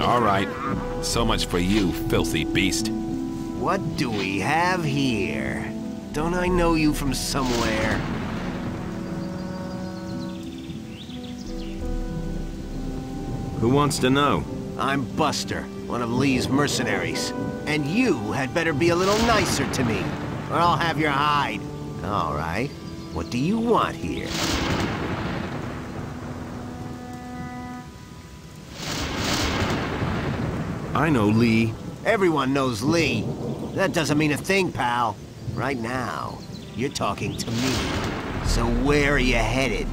All right. So much for you, filthy beast. What do we have here? Don't I know you from somewhere? Who wants to know? I'm Buster, one of Lee's mercenaries. And you had better be a little nicer to me, or I'll have your hide. All right. What do you want here? I know Lee. Everyone knows Lee. That doesn't mean a thing, pal. Right now, you're talking to me. So where are you headed?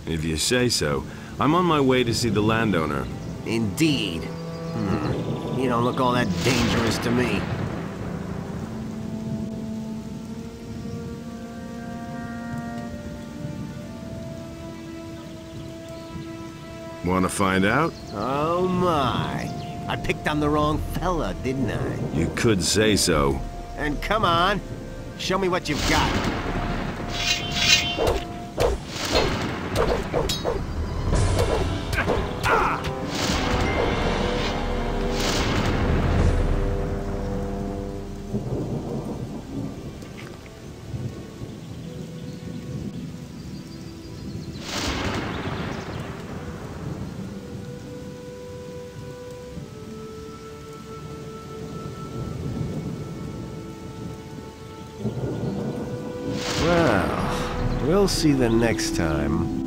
If you say so. I'm on my way to see the landowner. Indeed. You don't look all that dangerous to me. Want to find out? Oh my. I picked on the wrong fella, didn't I? You could say so. And come on, show me what you've got. Well, we'll see the next time.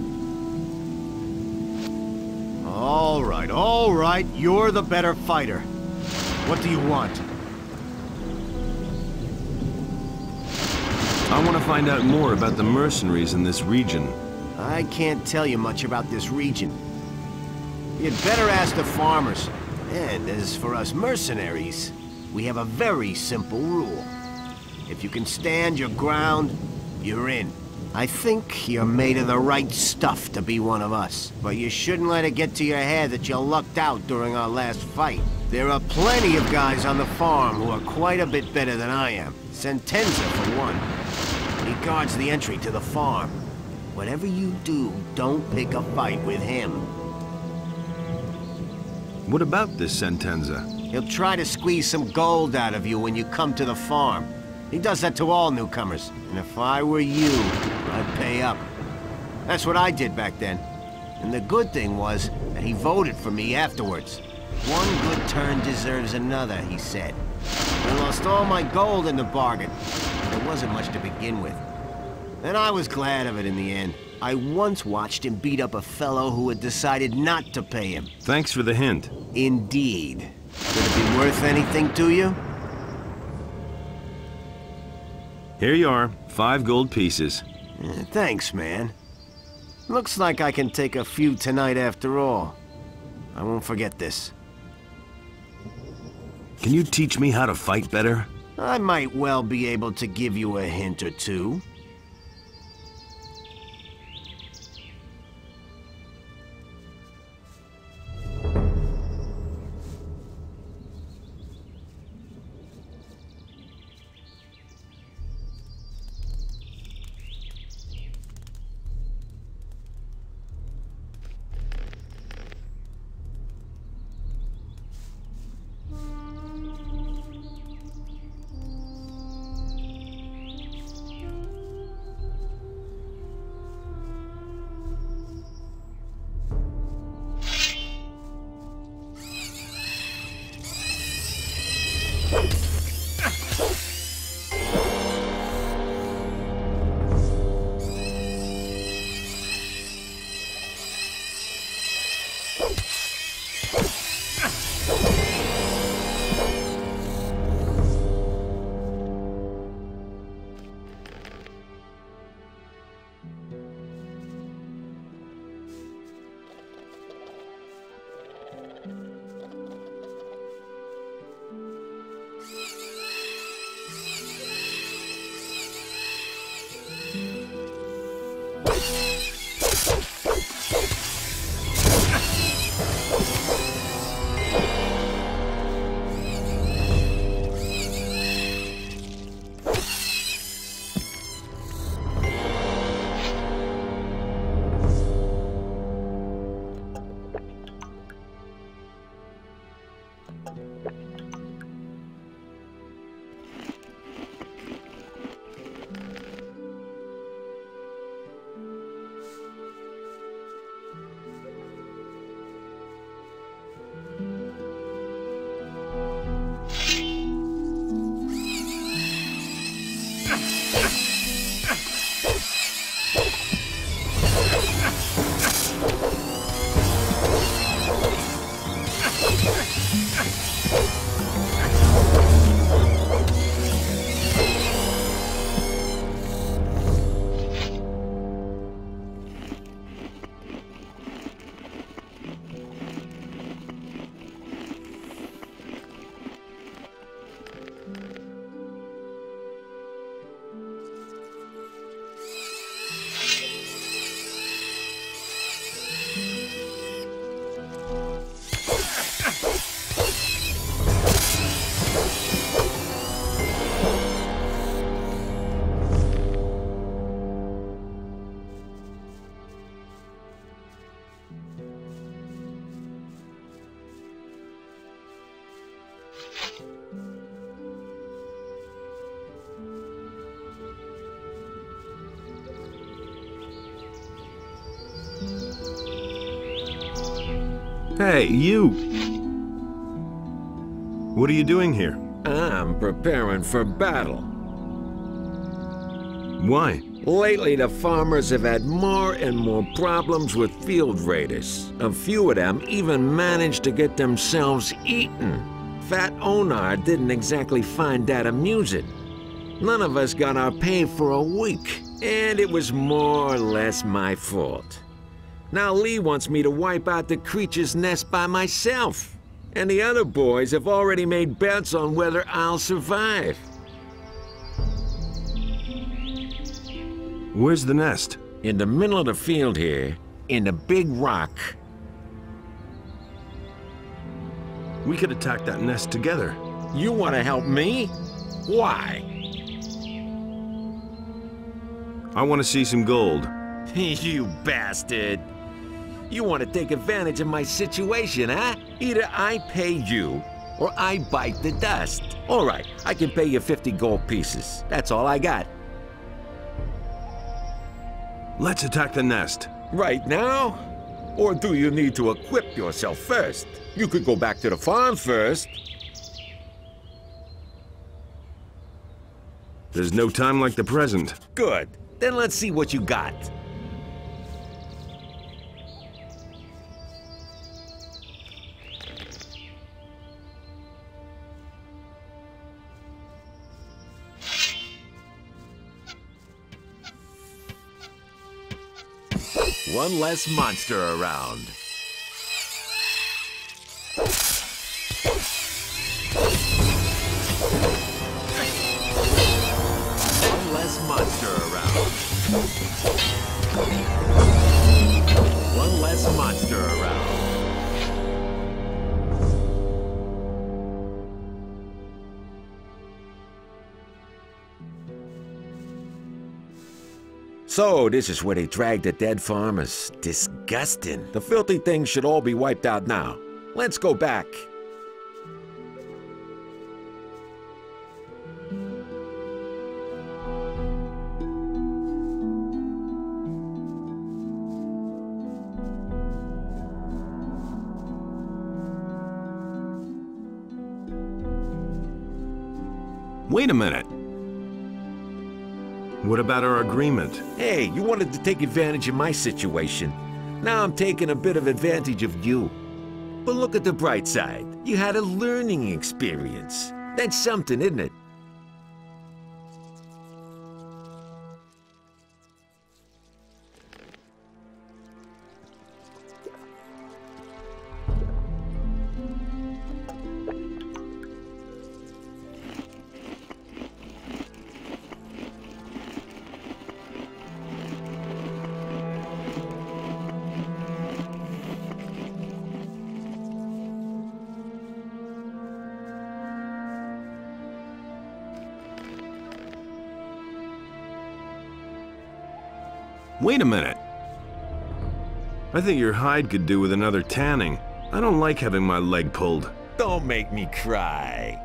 All right, you're the better fighter. What do you want? I want to find out more about the mercenaries in this region. I can't tell you much about this region. You'd better ask the farmers. And as for us mercenaries, we have a very simple rule. If you can stand your ground, you're in. I think you're made of the right stuff to be one of us, but you shouldn't let it get to your head that you lucked out during our last fight. There are plenty of guys on the farm who are quite a bit better than I am. Sentenza, for one. He guards the entry to the farm. Whatever you do, don't pick a fight with him. What about this Sentenza? He'll try to squeeze some gold out of you when you come to the farm. He does that to all newcomers, and if I were you, I'd pay up. That's what I did back then. And the good thing was that he voted for me afterwards. One good turn deserves another, he said. I lost all my gold in the bargain. There wasn't much to begin with. And I was glad of it in the end. I once watched him beat up a fellow who had decided not to pay him. Thanks for the hint. Indeed. Could it be worth anything to you? Here you are, 5 gold pieces. Thanks, man. Looks like I can take a few tonight after all. I won't forget this. Can you teach me how to fight better? I might well be able to give you a hint or two. Hey, you! What are you doing here? I'm preparing for battle. Why? Lately, the farmers have had more and more problems with field raiders. A few of them even managed to get themselves eaten. Fat Onar didn't exactly find that amusing. None of us got our pay for a week, and it was more or less my fault. Now Lee wants me to wipe out the creature's nest by myself. And the other boys have already made bets on whether I'll survive. Where's the nest? In the middle of the field here, in the big rock. We could attack that nest together. You want to help me? Why? I want to see some gold. You bastard! You want to take advantage of my situation, huh? Either I pay you, or I bite the dust. All right, I can pay you 50 gold pieces. That's all I got. Let's attack the nest. Right now? Or do you need to equip yourself first? You could go back to the farm first. There's no time like the present. Good. Then let's see what you got. One less monster around. One less monster around. One less monster around. So, this is where they drag the dead farmers. Disgusting. The filthy things should all be wiped out now. Let's go back. Wait a minute. What about our agreement? Hey, you wanted to take advantage of my situation. Now I'm taking a bit of advantage of you. But look at the bright side. You had a learning experience. That's something, isn't it? Wait a minute. I think your hide could do with another tanning. I don't like having my leg pulled. Don't make me cry.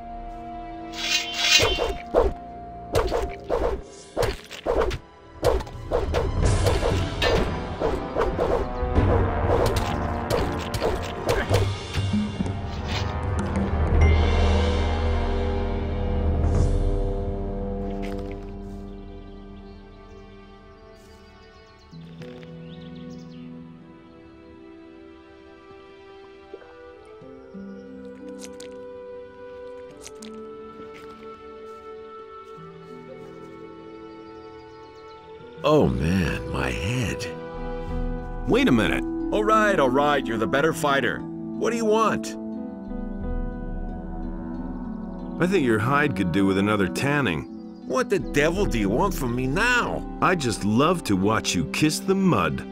Oh man, my head. Wait a minute. All right, you're the better fighter. What do you want? I think your hide could do with another tanning. What the devil do you want from me now? I just love to watch you kiss the mud.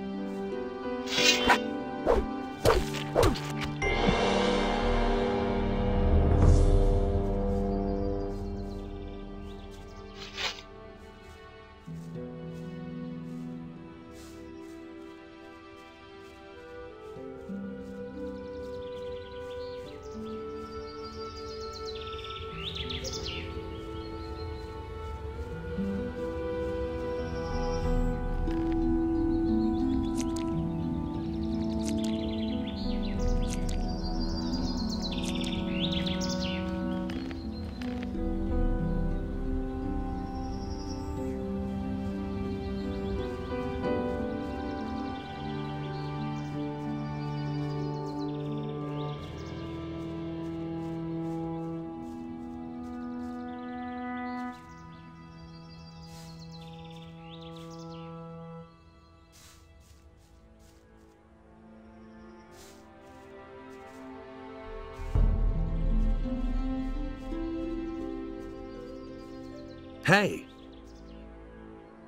Hey!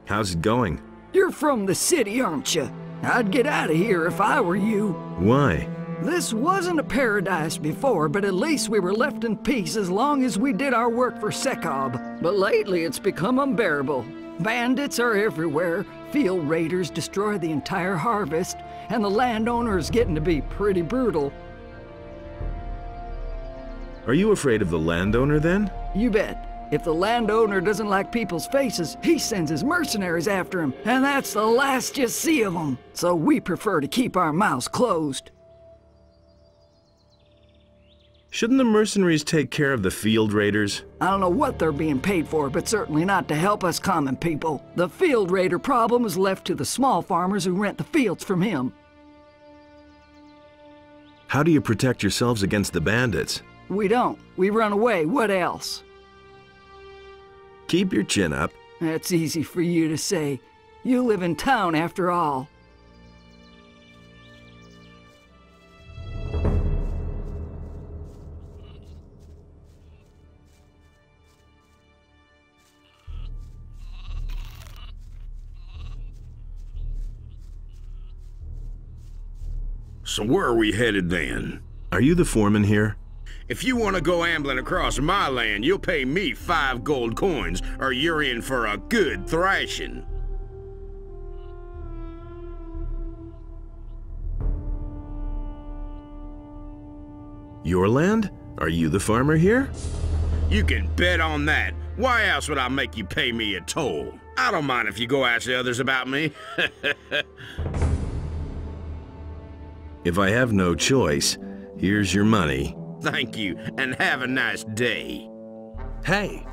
How's it going? You're from the city, aren't you? I'd get out of here if I were you. Why? This wasn't a paradise before, but at least we were left in peace as long as we did our work for Sekob. But lately it's become unbearable. Bandits are everywhere, field raiders destroy the entire harvest, and the landowner is getting to be pretty brutal. Are you afraid of the landowner then? You bet. If the landowner doesn't like people's faces, he sends his mercenaries after him, and that's the last you see of them. So we prefer to keep our mouths closed. Shouldn't the mercenaries take care of the field raiders? I don't know what they're being paid for, but certainly not to help us common people. The field raider problem is left to the small farmers who rent the fields from him. How do you protect yourselves against the bandits? We don't. We run away. What else? Keep your chin up. That's easy for you to say. You live in town after all. So where are we headed then? Are you the foreman here? If you want to go ambling across my land, you'll pay me 5 gold coins, or you're in for a good thrashing. Your land? Are you the farmer here? You can bet on that. Why else would I make you pay me a toll? I don't mind if you go ask the others about me. If I have no choice, here's your money. Thank you, and have a nice day. Hey!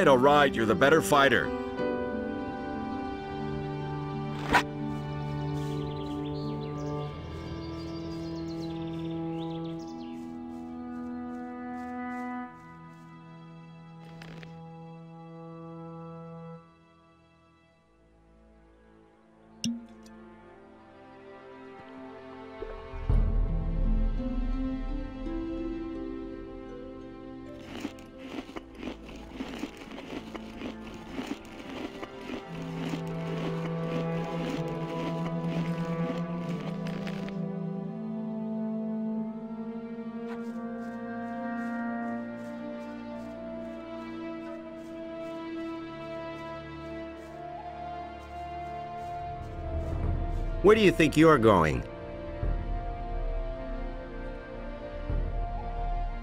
All right, you're the better fighter. Where do you think you're going?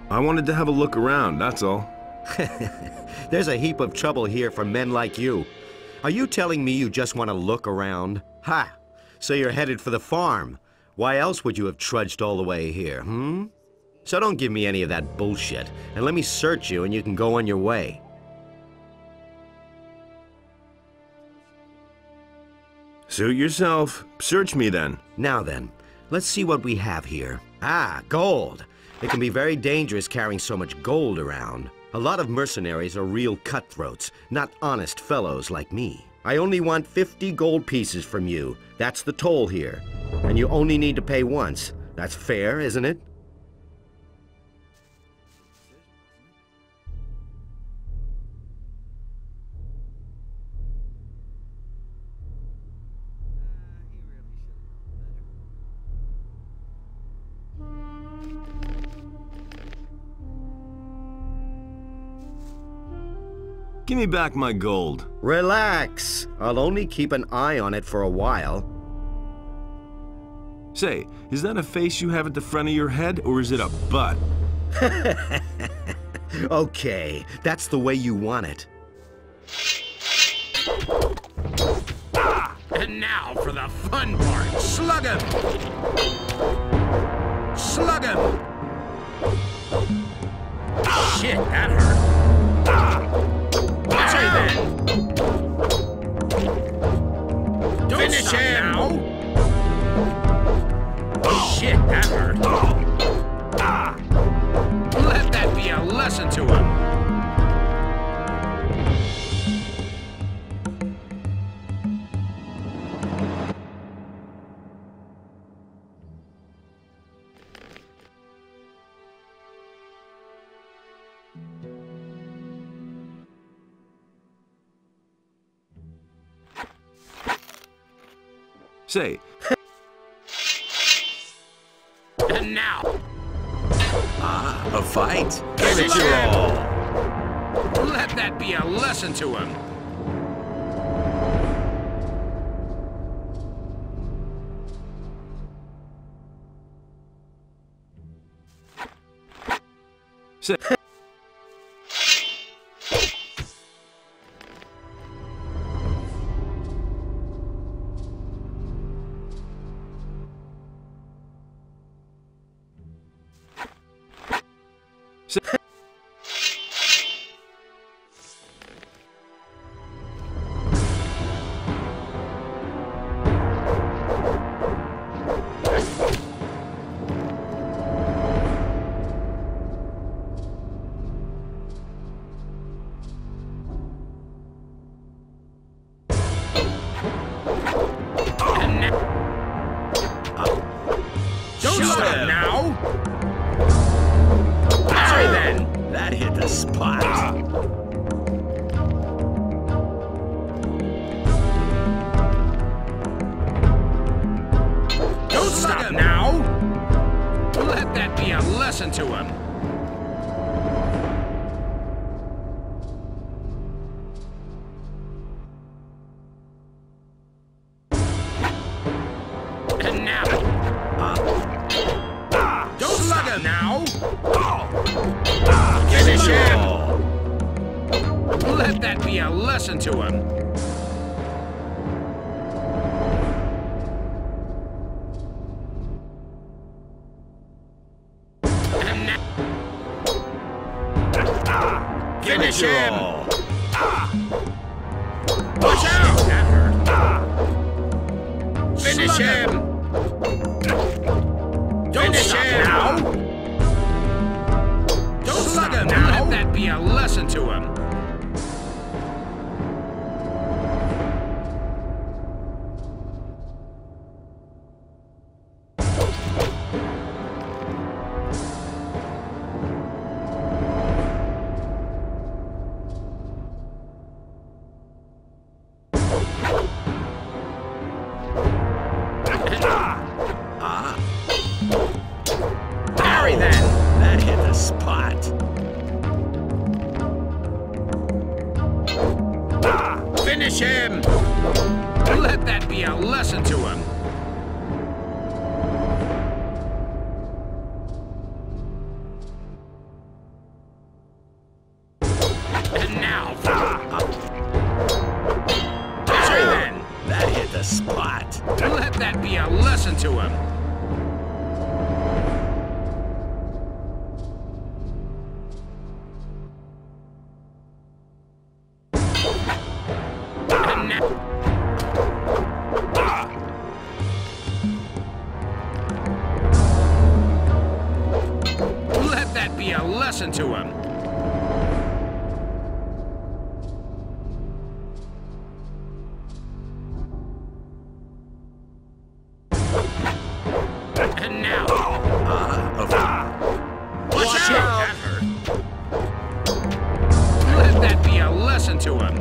I wanted to have a look around, that's all. There's a heap of trouble here for men like you. Are you telling me you just want to look around? Ha! So you're headed for the farm. Why else would you have trudged all the way here, So don't give me any of that bullshit, and let me search you and you can go on your way. Suit yourself. Search me then. Now then, let's see what we have here. Ah, gold. It can be very dangerous carrying so much gold around. A lot of mercenaries are real cutthroats, not honest fellows like me. I only want 50 gold pieces from you. That's the toll here. And you only need to pay once. That's fair, isn't it? Give me back my gold. Relax. I'll only keep an eye on it for a while. Say, is that a face you have at the front of your head, or is it a butt? Okay, that's the way you want it. And now for the fun part. Slug him! Slug him! Shit, that hurt. Finish him! Now. Shit, that hurt. Let that be a lesson to him. Say. And now. A fight? Give it your all. Let that be a lesson to him. Say. Listen to him. And now. Don't slug him now. Finish him. Let that be a lesson to him. Finish him! Watch out! That hurt. Finish him! Don't stop now! Don't slug him now! Let that be a lesson to him. That hit the spot. Finish him! Let that be a lesson to him. spot. Let that be a lesson to him. Let that be a lesson to him. And now. Watch out! That hurt. Let that be a lesson to him.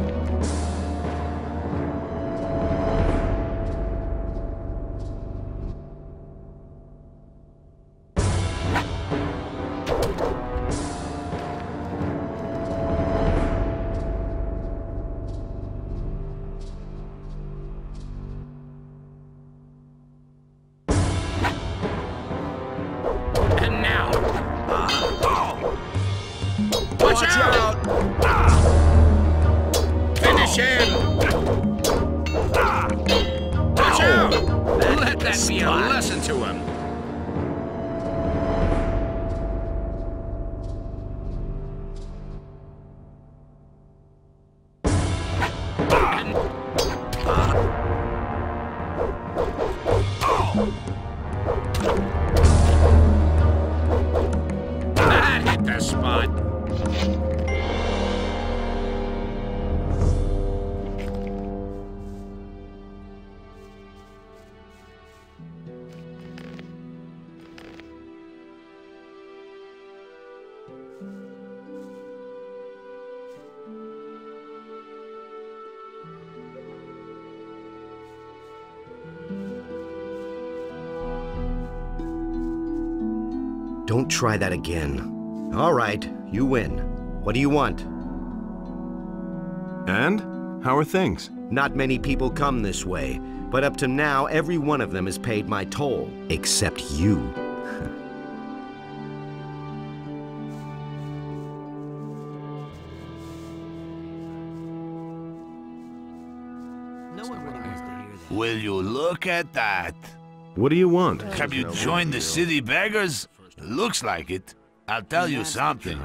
And now. Watch out! Finish him! Watch out! Let that be a lesson to him. That hit the spot. Don't try that again. All right, you win. What do you want? And? How are things? Not many people come this way, but up to now, every one of them has paid my toll, except you. Will you look at that? What do you want? Have you joined the city beggars? Looks like it. I'll tell you something.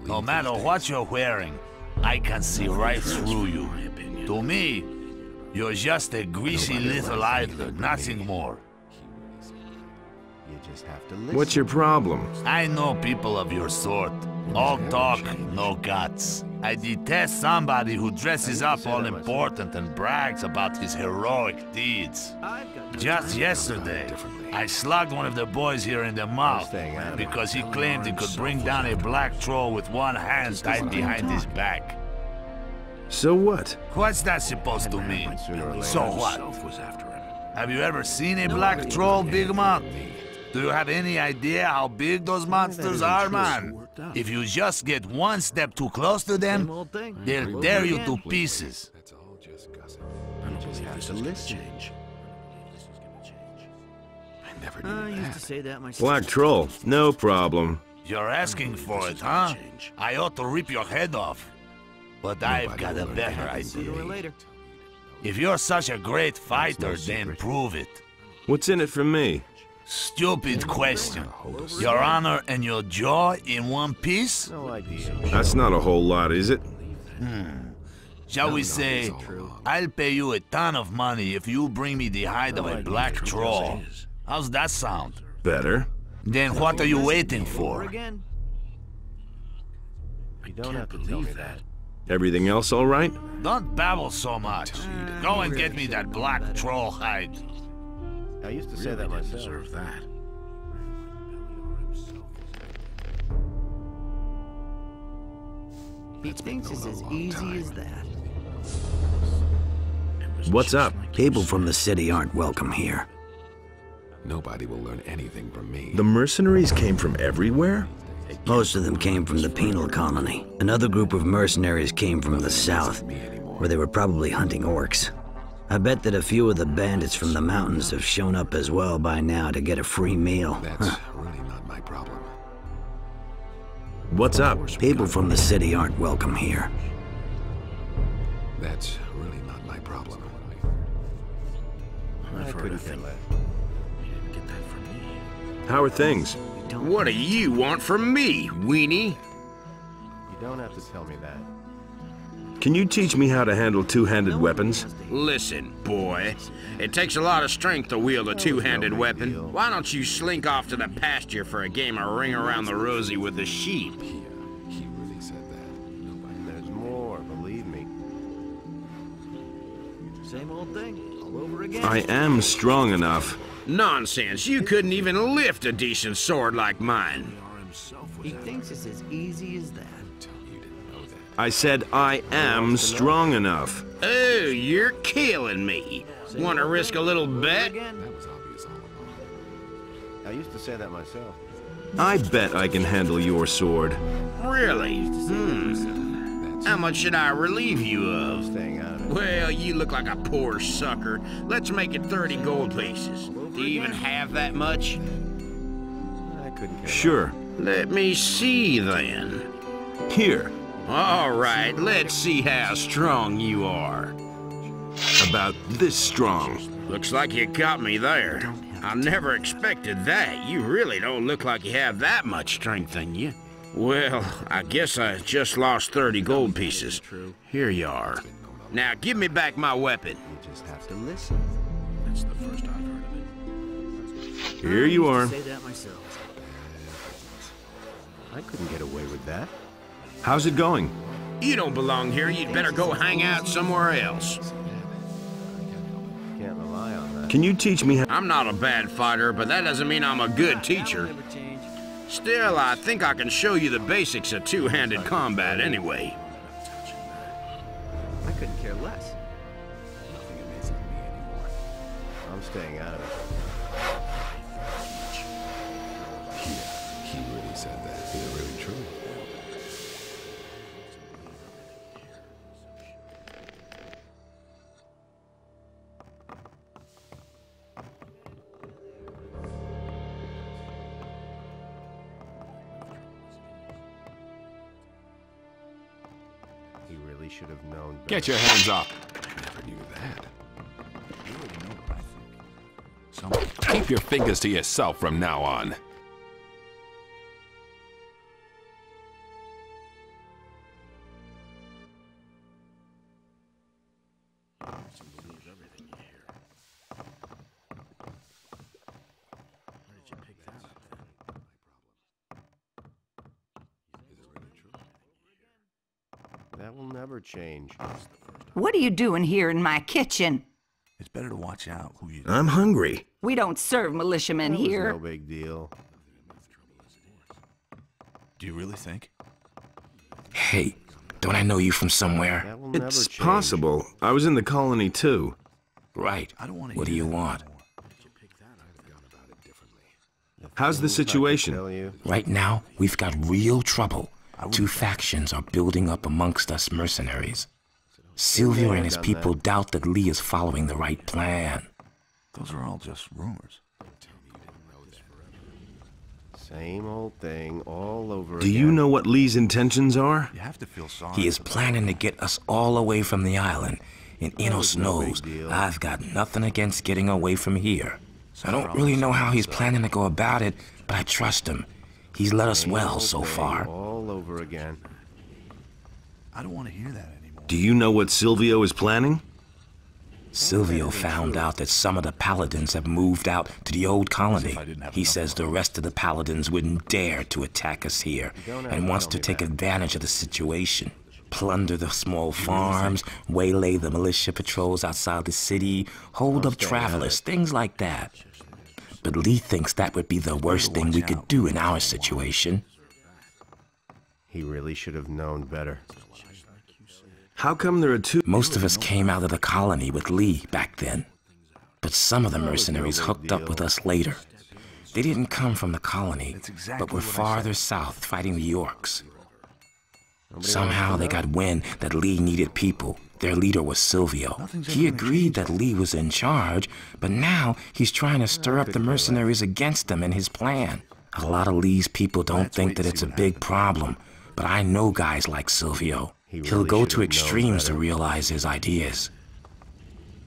No matter what you're wearing, I can see right through you. To me, you're just a greasy little idler, nothing more. You just have to listen. What's your problem? I know people of your sort. All talk, no guts. I detest somebody who dresses up all important and brags about his heroic deeds. Just yesterday, I slugged one of the boys here in the mouth because he claimed he could bring down a black troll with one hand tied behind his back. So what? What's that supposed to mean? So what? Have you ever seen a black troll, Big Mouth? Do you have any idea how big those monsters are, man? If you just get one step too close to them, they'll tear you to pieces. I used to say that myself. Black troll, no problem. You're asking for it, huh? I ought to rip your head off. But I've got a better idea. If you're such a great fighter, then prove it. What's in it for me? Stupid question. Your honor and your jaw in one piece? No idea. That's not a whole lot, is it? Shall we say, I'll pay you a ton of money if you bring me the hide of a black troll. How's that sound? Better. Then what are you waiting for? You don't have to tell me that. Everything else all right? Don't babble so much. Go and get me that black troll hide. I used to say that myself. Deserve that. He thinks it's as easy as that. What's up? People from the city aren't welcome here. Nobody will learn anything from me. The mercenaries came from everywhere? Most of them came from the penal colony. Another group of mercenaries came from the south, where they were probably hunting orcs. I bet that a few of the bandits from the mountains have shown up as well by now to get a free meal. That's really not my problem. What's up? People from the city aren't welcome here. That's really not my problem. I couldn't care less. Get that from me. How are things? What do you want from me, weenie? You don't have to tell me that. Can you teach me how to handle two-handed weapons? Listen, boy. It takes a lot of strength to wield a two-handed weapon. Why don't you slink off to the pasture for a game of Ring Around the Rosie with the sheep? There's more, believe me. Same old thing, all over again. I am strong enough. Nonsense. You couldn't even lift a decent sword like mine. He thinks it's as easy as that. I said I am strong enough. Oh, you're killing me. Want to risk a little bet? I used to say that myself. I bet I can handle your sword. Really? How much should I relieve you of? Staying out of it. Well, you look like a poor sucker. Let's make it 30 gold pieces. Do you even have that much? I couldn't care. Sure. Let me see, then. Here. All right, let's see how strong you are. About this strong. Looks like you got me there. I never expected that. You really don't look like you have that much strength in you. Well, I guess I just lost 30 gold pieces. Here you are. Now give me back my weapon. You just have to listen. That's the first I've heard of it. Here you are. Say that myself. I couldn't get away with that. How's it going? You don't belong here. You'd better go hang out somewhere else. Can't rely on that. Can you teach me how? I'm not a bad fighter, but that doesn't mean I'm a good teacher. Still, I think I can show you the basics of two-handed combat anyway. I couldn't care less. I'm staying out of it. He really said that. Is it really true? He really should have known better. Get your hands up. I never knew that. Keep your fingers to yourself from now on. That will never change. What are you doing here in my kitchen? It's better to watch out who you... I'm hungry. We don't serve militiamen That was here. no big deal. Do you really think? Hey, don't I know you from somewhere? That will never It's change. possible. I was in the colony too. Right. What do you want? How's the situation? Tell you. Right now, we've got real trouble. Two factions are building up amongst us mercenaries. Silvio and his people doubt that Lee is following the right plan. Those are all just rumors. Same old thing all over Do again. you know what Lee's intentions are? You have to feel sorry. He is planning to get us all away from the island. And Enos no big knows deal. I've got nothing against getting away from here. I don't really know how he's planning to go about it, but I trust him. He's led us Same well old so thing far. all over again. I don't want to hear that anymore. Do you know what Silvio is planning? Silvio found out that some of the paladins have moved out to the old colony. He says the rest of the paladins wouldn't dare to attack us here and wants to take advantage of the situation. Plunder the small farms, waylay the militia patrols outside the city, hold up travelers, things like that. But Lee thinks that would be the worst thing we could do in our situation. He really should have known better. How come there are two? Most of us came out of the colony with Lee back then. But some of the mercenaries hooked up with us later. They didn't come from the colony, but were farther south fighting the Orcs. Somehow they got wind that Lee needed people. Their leader was Silvio. He agreed that Lee was in charge, but now he's trying to stir up the mercenaries against him and his plan. A lot of Lee's people don't think that it's a big problem, but I know guys like Silvio. He'll go to extremes to realize his ideas.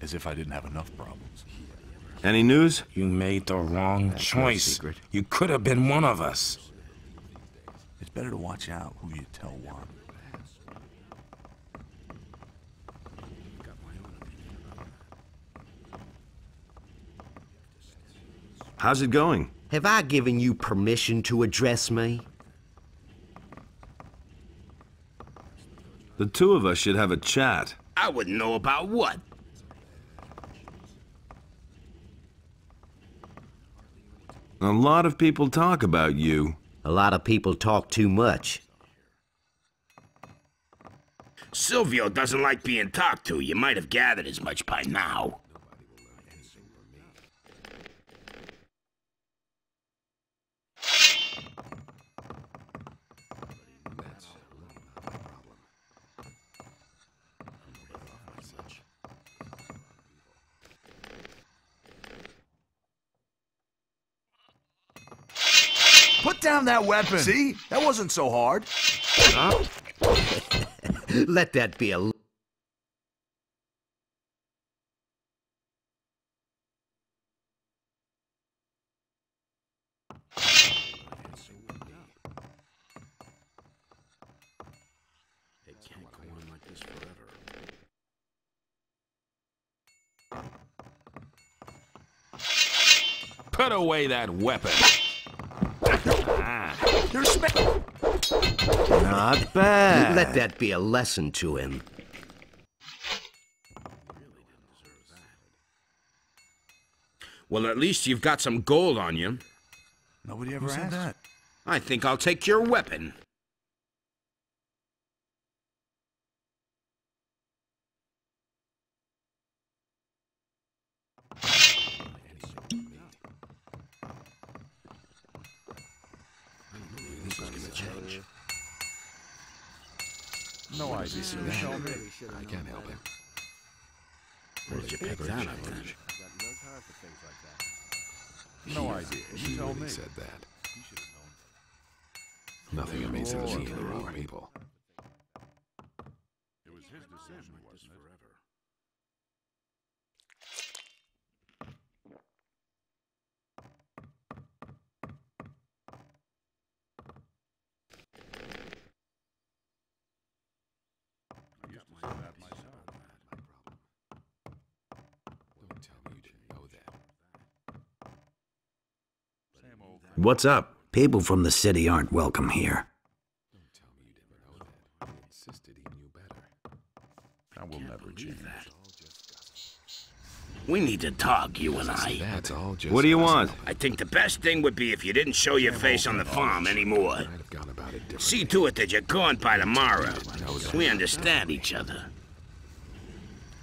As if I didn't have enough problems. Any news? You made the wrong choice. You could have been one of us. It's better to watch out who you tell what. How's it going? Have I given you permission to address me? The two of us should have a chat. I wouldn't know about what. A lot of people talk about you. A lot of people talk too much. Silvio doesn't like being talked to. You might have gathered as much by now. Put down that weapon! See? That wasn't so hard. Let that be a... Put away that weapon. Not bad. Let that be a lesson to him. Well, at least you've got some gold on you. Nobody ever said that. I think I'll take your weapon. No idea. I can't help it. Where did you pick that up then? No idea. You tell me. Said that. Nothing amazing to see in the wrong people. It was his decision, wasn't it? I used to say that myself. Don't tell me you didn't know that. Same old thing. What's up? People from the city aren't welcome here. Don't tell me you didn't know that. He insisted he knew better. I will never change that. We need to talk, you and I. That's all just... What do you want? I think the best thing would be if you didn't show your face on the farm anymore. I'd have gone about it differently. See to it that you're gone by tomorrow. We understand each other.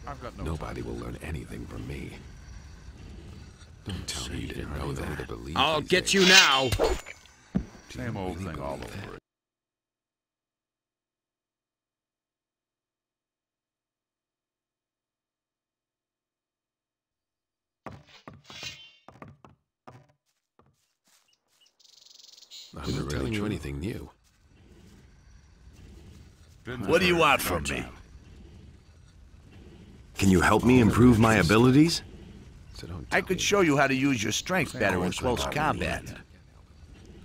I've got no Nobody will learn anything from me. Don't tell me you didn't know that. To believe I'll these get things. you now. Same old thing all over it. I'm not telling you anything new. What do you want from me? Can you help me improve my abilities? So don't I could show you how to use your strength better in close combat.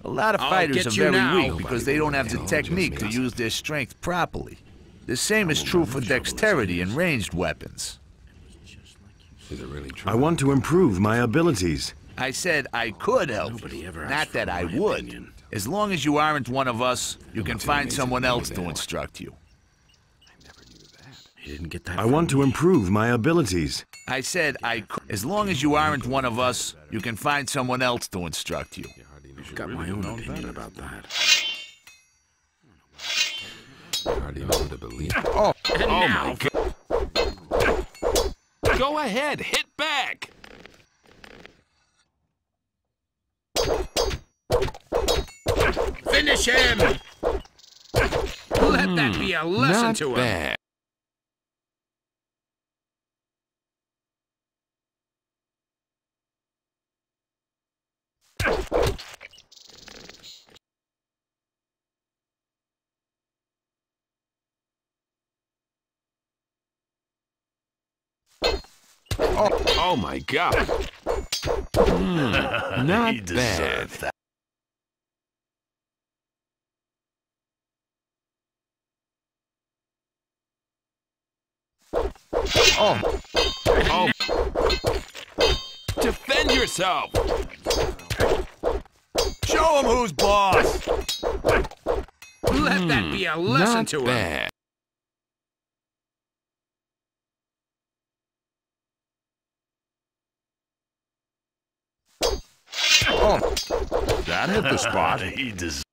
A lot of I'll fighters get are you very now. weak because they don't have the technique to use their strength properly. The same is true for dexterity and ranged weapons. Is it really true? I want to improve my abilities. I said I could help you, not that I would. As long as you aren't one of us, you can find someone else to instruct you. You didn't get that. I want to improve my abilities. I said I could. As long as you aren't one of us, you can find someone else to instruct you. I've got my own opinion about that. I hardly know who to believe. Oh, Now, Go ahead, hit back! finish him! Let that be a lesson Not to him. bad. Oh my God! Not He bad. deserved that. Oh. Defend yourself! Show him who's boss! Let that be a lesson Not to him. bad. That hit the spot. He deserved.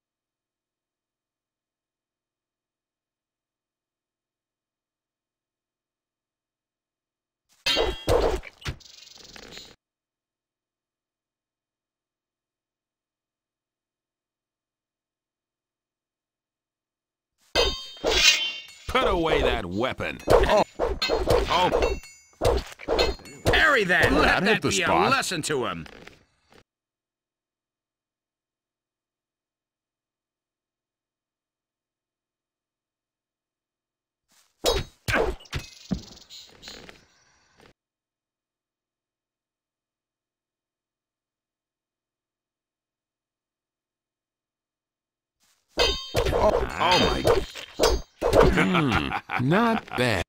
Put away that weapon. Oh, Parry that. Let hit that the be a spot. lesson to him. oh my. Not bad.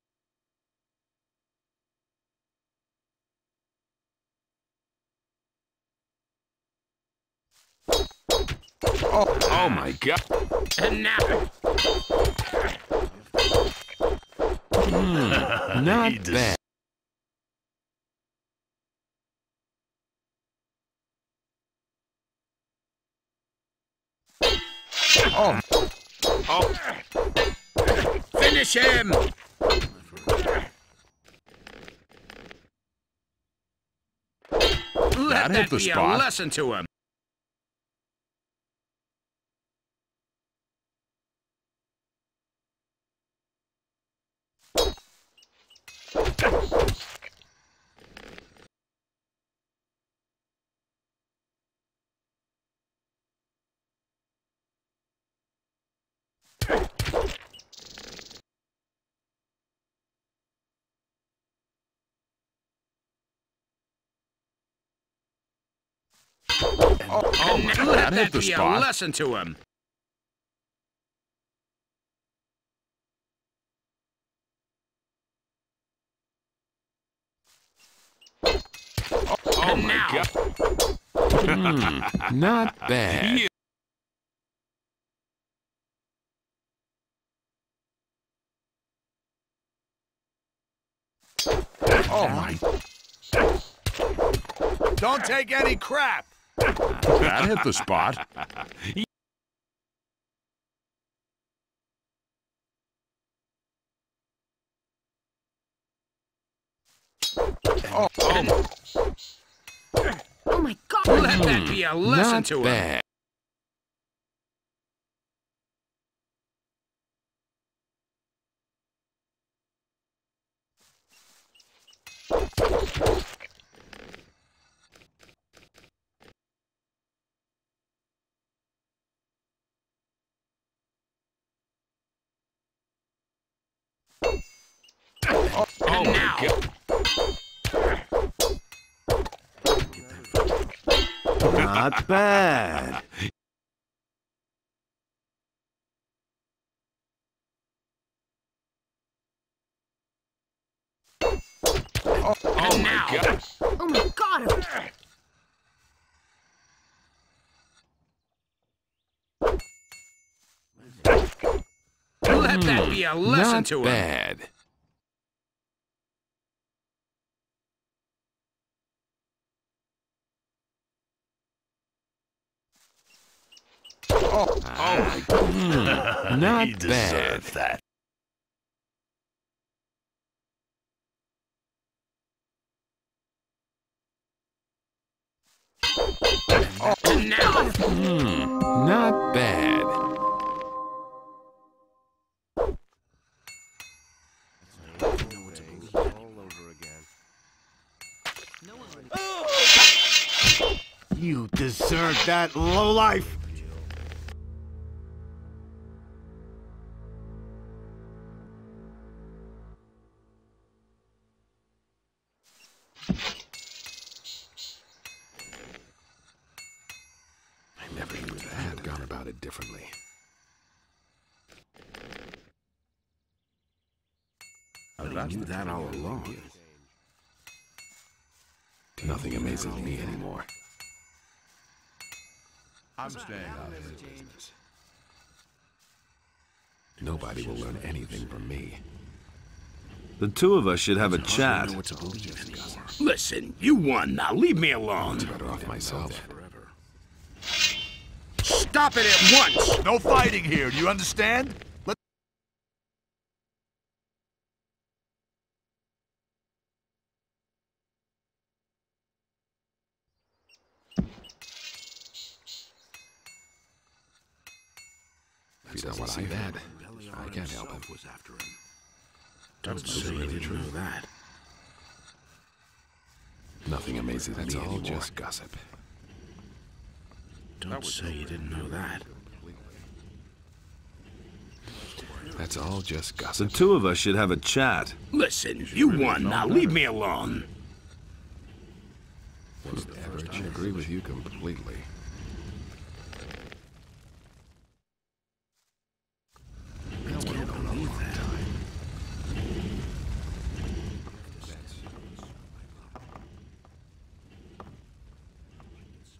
Oh my god. And now. Not He des- bad. Oh, Finish him. Let hit that the be a spot. lesson to him. Let that hit the be a spot. lesson to him. Oh And my now. god. Not bad. You- Oh my. Don't take any crap! That hit the spot. Oh my god! Let that be a lesson Not to him. bad. Oh my now. god. Not bad. Oh my now. god. Oh my god! Let that be a lesson Not to him. bad. Oh my. Not He bad. deserved that. And now. Not bad. You deserve that, lowlife! it differently. I knew that all along. Nothing amazes me anymore. I'm staying out of this business. Nobody will learn anything from me. The two of us should have a chat. Listen, you won. Now leave me alone. I'm better off myself. Stop it at once! No fighting here, do you understand? If you don't want to see that, I can't help him. Don't say you didn't know that. Nothing amazes me anymore. That's all just gossip. Don't say you didn't know that. That's all just gossip. The two of us should have a chat. Listen, you won. Now leave me alone. Whatever, I agree with you completely.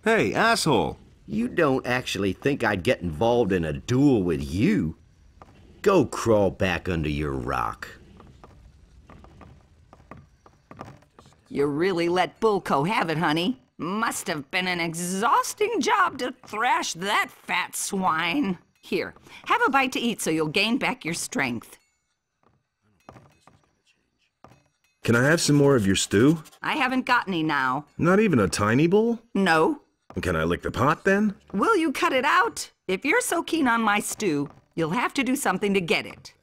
Hey, asshole! You don't actually think I'd get involved in a duel with you? Go crawl back under your rock. You really let Bulko have it, honey. Must have been an exhausting job to thrash that fat swine. Here, have a bite to eat so you'll gain back your strength. Can I have some more of your stew? I haven't got any now. Not even a tiny bowl? No. Can I lick the pot then? Will you cut it out? If you're so keen on my stew, you'll have to do something to get it.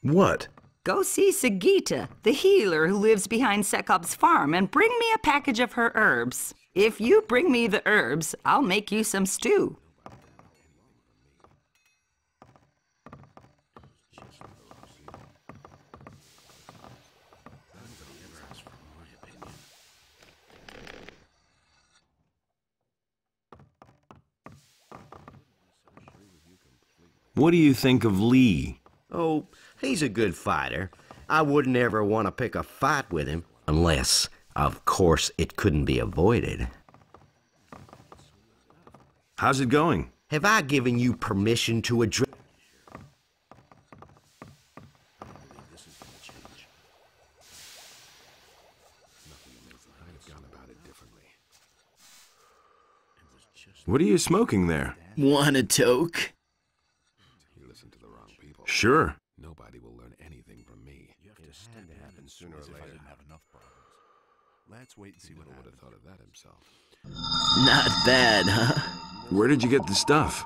What? Go see Sagita, the healer who lives behind Sekob's farm, and bring me a package of her herbs. If you bring me the herbs, I'll make you some stew. What do you think of Lee? Oh, he's a good fighter. I wouldn't ever want to pick a fight with him. Unless, of course, it couldn't be avoided. How's it going? Have I given you permission to address... What are you smoking there? Want a toke? You listen to the wrong people. Sure. Nobody will learn anything from me. You have to stand to happen sooner or later. I didn't have enough problems. Let's wait and see what would have thought of that himself. Not bad, huh? Where did you get the stuff?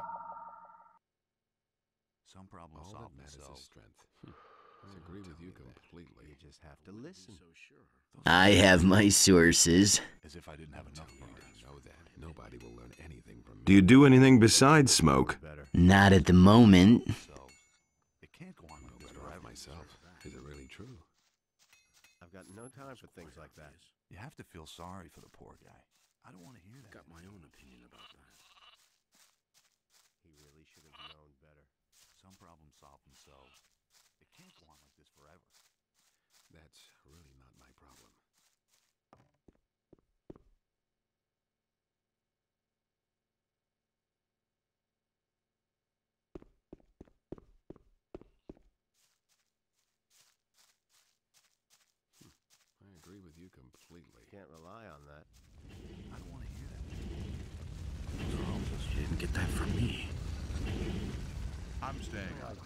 Some problems solve themselves. Strength. I agree with you completely. You just have to listen. I have my sources. As if I didn't have enough problems. Know that. Nobody will learn anything from me. Do you do anything besides smoke? Not at the moment. It can't go on like this forever. Myself. Is it really true? I've got no time for things like that. You have to feel sorry for the poor guy. I don't want to hear that. Got my own opinion about that. He really should have known better. Some problems solve themselves. It can't go on like this forever. That's really not my problem. I agree with you completely. Can't rely on that. I don't want to hear that. You didn't get that from me. I'm staying out.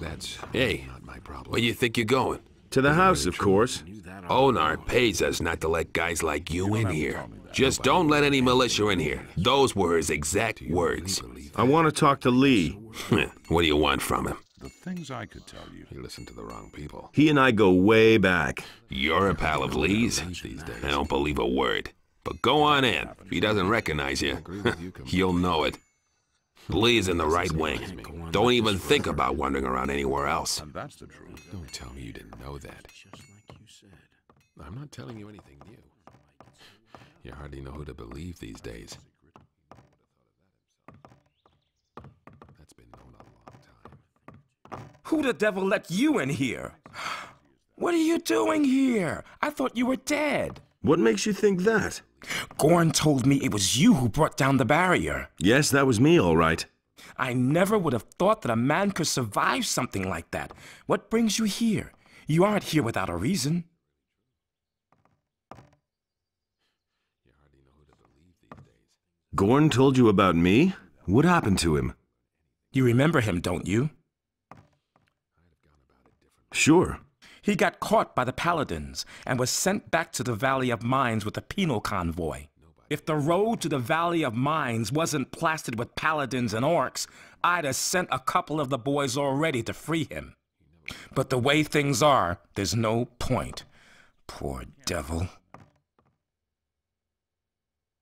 That's Hey, not my problem. where you think you're going? To the house, of course. Onar pays us not to let guys like you in here. Just don't let any militia in here. Those were his exact words. I want to talk to Lee. What do you want from him? The things I could tell you. You listen to the wrong people. He and I go way back. You're a pal of Lee's? I don't believe a word. But go on in. If he doesn't recognize you, you'll know it. Lee's in the right wing. Don't even think about wandering around anywhere else. And that's the truth. Don't tell me you didn't know that. I'm not telling you anything new. You hardly know who to believe these days. Who the devil let you in here? What are you doing here? I thought you were dead. What makes you think that? Gorn told me it was you who brought down the barrier. Yes, that was me, all right. I never would have thought that a man could survive something like that. What brings you here? You aren't here without a reason. Gorn told you about me? What happened to him? You remember him, don't you? Sure. He got caught by the Paladins and was sent back to the Valley of Mines with a penal convoy. If the road to the Valley of Mines wasn't plastered with Paladins and Orcs, I'd have sent a couple of the boys already to free him. But the way things are, there's no point. Poor devil.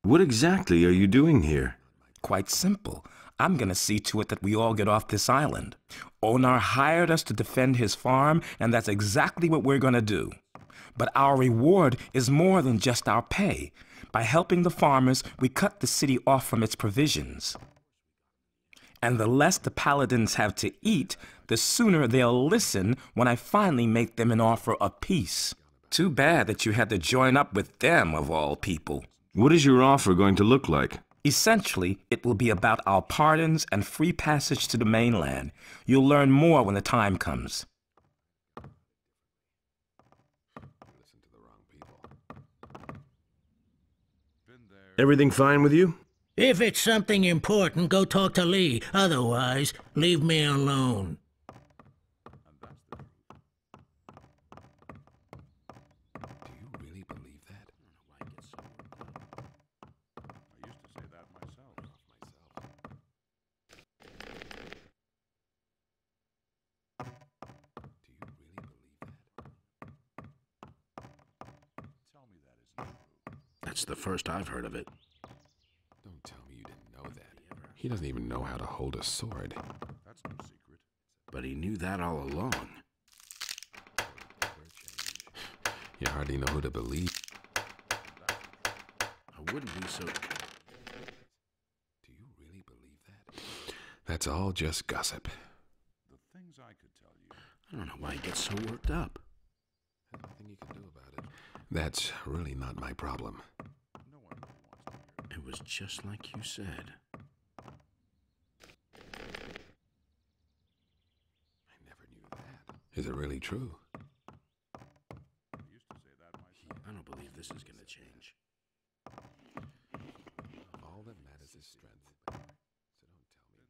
What exactly are you doing here? Quite simple. I'm gonna see to it that we all get off this island. Onar hired us to defend his farm, and that's exactly what we're gonna do. But our reward is more than just our pay. By helping the farmers, we cut the city off from its provisions. And the less the Paladins have to eat, the sooner they'll listen when I finally make them an offer of peace. Too bad that you had to join up with them, of all people. What is your offer going to look like? Essentially, it will be about our pardons and free passage to the mainland. You'll learn more when the time comes. Everything fine with you? If it's something important, go talk to Lee. Otherwise, leave me alone. That's the first I've heard of it. Don't tell me you didn't know that. He doesn't even know how to hold a sword. That's no secret. But he knew that all along. You hardly know who to believe. I wouldn't be so... Do you really believe that? That's all just gossip. The things I could tell you. I don't know why he gets so worked up. There's nothing you can do about it. That's really not my problem. No one really wants to hear it. It was just like you said. I never knew that. Is it really true? I used to say that myself. I don't believe this is going to change. All that matters is strength. So don't tell me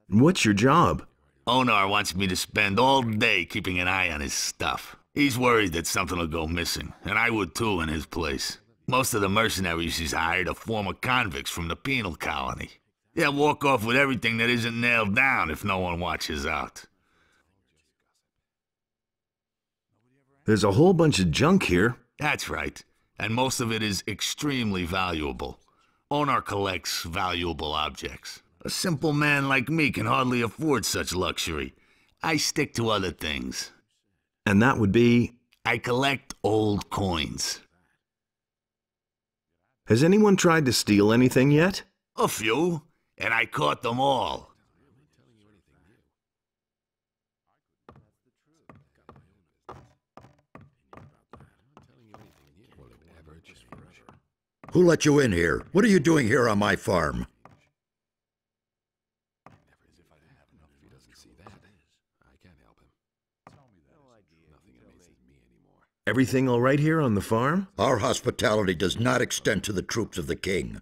that. What's your job? Onar wants me to spend all day keeping an eye on his stuff. He's worried that something will go missing, and I would too in his place. Most of the mercenaries he's hired are former convicts from the penal colony. They'll walk off with everything that isn't nailed down if no one watches out. There's a whole bunch of junk here. That's right, and most of it is extremely valuable. Onar collects valuable objects. A simple man like me can hardly afford such luxury. I stick to other things. And that would be? I collect old coins. Has anyone tried to steal anything yet? A few, and I caught them all. Who let you in here? What are you doing here on my farm? Everything all right here on the farm? Our hospitality does not extend to the troops of the king.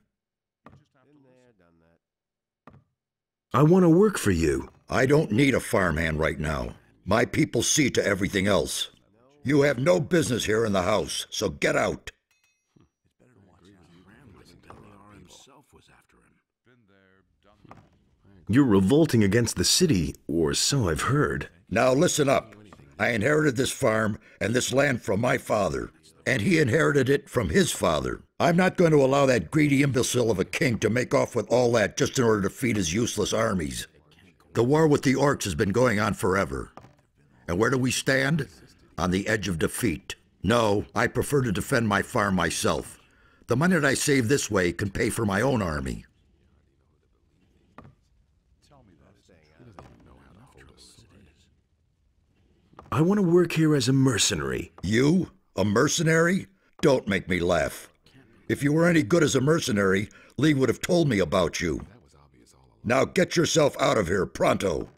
I want to work for you. I don't need a farmhand right now. My people see to everything else. You have no business here in the house, so get out. You're revolting against the city, or so I've heard. Now listen up. I inherited this farm and this land from my father, and he inherited it from his father. I'm not going to allow that greedy imbecile of a king to make off with all that just in order to feed his useless armies. The war with the orcs has been going on forever. And where do we stand? On the edge of defeat. No, I prefer to defend my farm myself. The money that I save this way can pay for my own army. I want to work here as a mercenary. You? A mercenary? Don't make me laugh. If you were any good as a mercenary, Lee would have told me about you. Now get yourself out of here, pronto.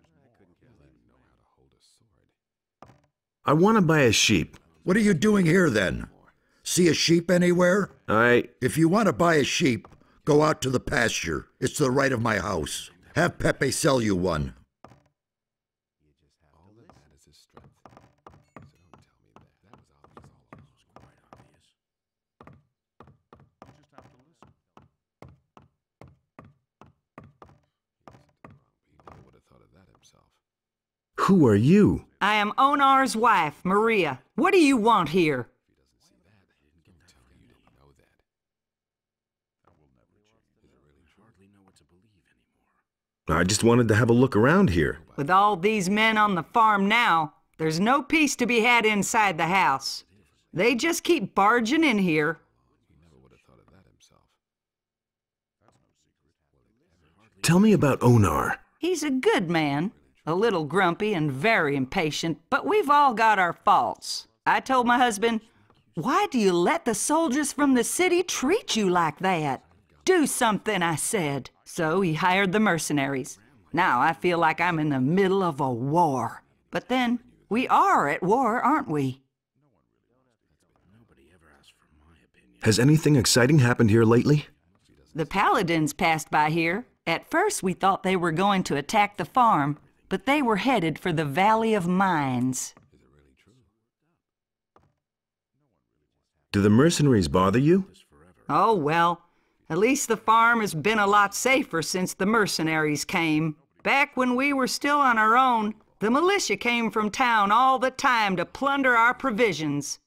I want to buy a sheep. What are you doing here, then? See a sheep anywhere? If you want to buy a sheep, go out to the pasture. It's to the right of my house. Have Pepe sell you one. Who are you? I am Onar's wife, Maria. What do you want here? I just wanted to have a look around here. With all these men on the farm now, there's no peace to be had inside the house. They just keep barging in here. Tell me about Onar. He's a good man. A little grumpy and very impatient, but we've all got our faults. I told my husband, "Why do you let the soldiers from the city treat you like that?" "Do something," I said. So he hired the mercenaries. Now I feel like I'm in the middle of a war. But then, we are at war, aren't we? Has anything exciting happened here lately? The paladins passed by here. At first we thought they were going to attack the farm, but they were headed for the Valley of Mines. Do the mercenaries bother you? Oh, well, at least the farm has been a lot safer since the mercenaries came. Back when we were still on our own, the militia came from town all the time to plunder our provisions.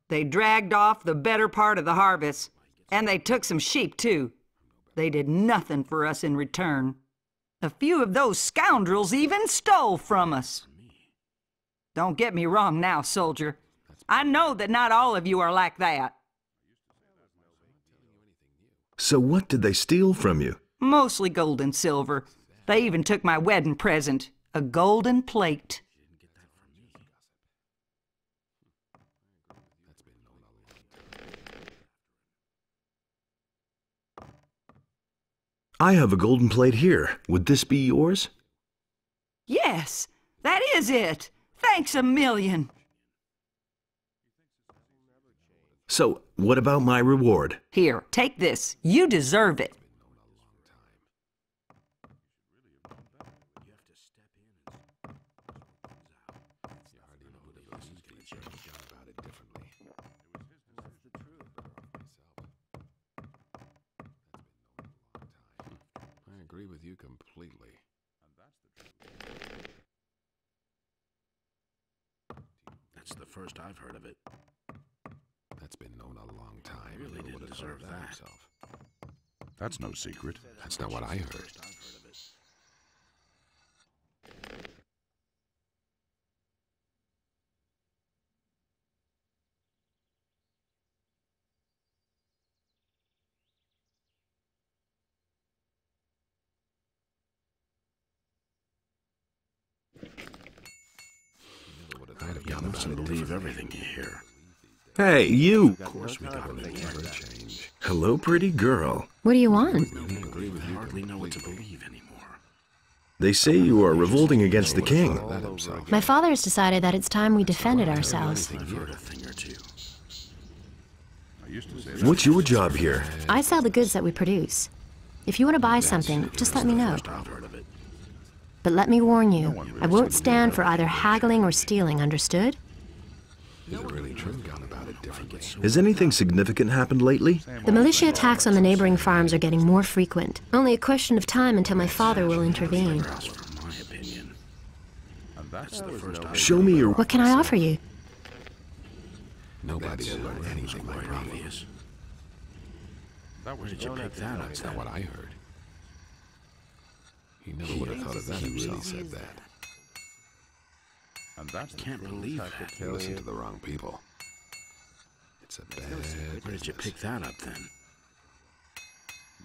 They dragged off the better part of the harvest, and they took some sheep, too. They did nothing for us in return. A few of those scoundrels even stole from us. Don't get me wrong now, soldier. I know that not all of you are like that. So what did they steal from you? Mostly gold and silver. They even took my wedding present, a golden plate. I have a golden plate here. Would this be yours? Yes, that is it. Thanks a million. So, what about my reward? Here, take this. You deserve it. I agree with you completely. That's the first I've heard of it. That's been known a long time. He really didn't deserve that. Himself. That's no secret. That's not what I heard. You mustn't believe everything you hear. Hey, you! Of course we gotta make a change. Hello, pretty girl. What do you want? I hardly know what to believe anymore. They say you are revolting against the king. My father has decided that it's time we defended ourselves. I've heard a thing or two. What's your job here? I sell the goods that we produce. If you want to buy something, just let me know. But let me warn you, I won't stand for either haggling or stealing, understood? Is it really true? Gone about it differently. Has anything significant happened lately? The militia attacks on the neighboring farms are getting more frequent. Only a question of time until my father will intervene. Show me your... What can I offer you? Nobody will learn anything quite obvious. Where did you pick that up? That's not what I heard. He never would have thought of that himself. He really said that. And that can't believe that. You listen to the wrong people. It's a bad Where did you pick that up then?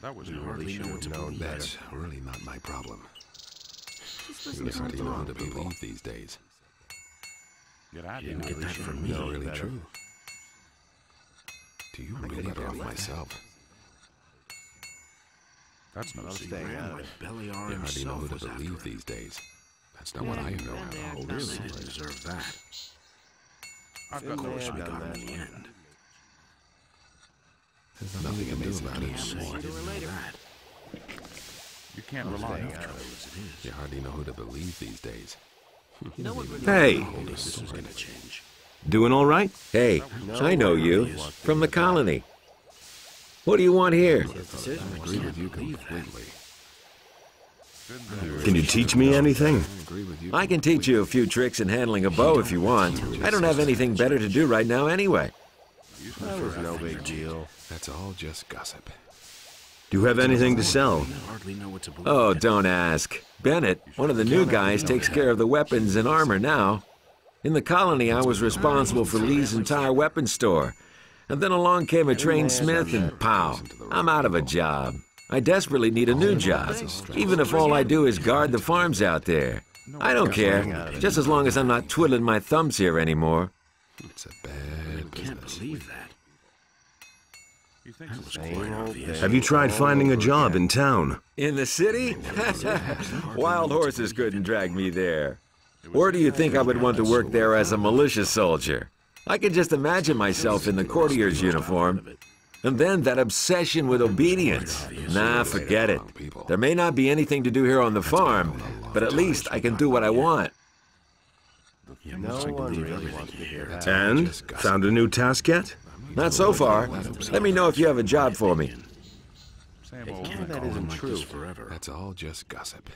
That was you hardly know what to believe. That's really not my problem. You hardly know how to believe these days. You didn't get that from me. No, really true. Do you really love myself? That's no secret. Belly You hardly know who to believe these days. That's not what I know. Oh, really? Didn't deserve that. I've got no issue with that in the end. There's nothing you can do about it anymore. You can't rely on it. You hardly know who to believe these days. Hey! This is gonna change. Doing all right? Hey, I know you. From the colony. What do you want here? I agree with you completely. Can you teach me anything? I can teach you a few tricks in handling a bow if you want. I don't have anything better to do right now anyway. That was no big deal. That's all just gossip. Do you have anything to sell? Oh, don't ask. Bennett, one of the new guys, takes care of the weapons and armor now. In the colony, I was responsible for Lee's entire weapons store. And then along came a trained smith and pow, I'm out of a job. I desperately need a new job, even if all I do is guard the farms out there. I don't care, just as long as I'm not twiddling my thumbs here anymore. It's a bad business. Can't believe that. That was quite obvious. Have you tried finding a job in town? In the city? Wild horses couldn't drag me there. Or do you think I would want to work there as a militia soldier? I can just imagine myself in the courtier's uniform. And then that obsession with obedience. Nah, forget it. There may not be anything to do here on the farm, but at least I can do what I want. No one really wants to hear that. And? Found a new task yet? Not so far. Let me know if you have a job for me. That isn't true. Forever. That's all just gossip.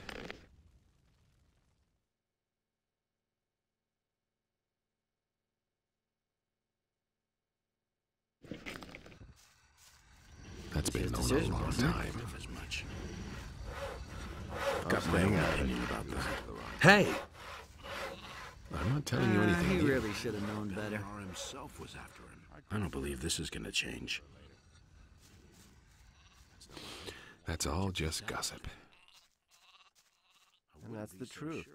That's been known a long time. Got my own opinion about that. Hey! I'm not telling you anything. He new. really should have known better. Himself was after him. I don't believe this is gonna change. That's all just gossip. And that's the truth.